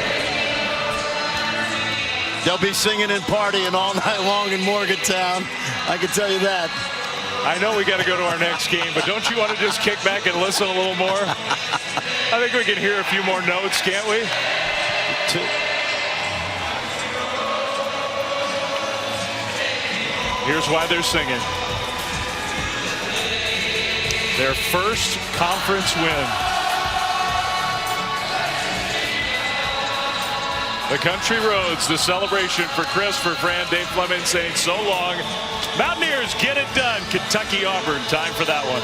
They'll be singing and partying all night long in Morgantown. I can tell you that. I know we got to go to our next game, but don't you want to just kick back and listen a little more? I think we can hear a few more notes, can't we? Here's why they're singing. Their first conference win. The country roads, the celebration for Chris, for Fran, Dave Fleming saying so long. Mountaineers get it done. Kentucky Auburn, time for that one.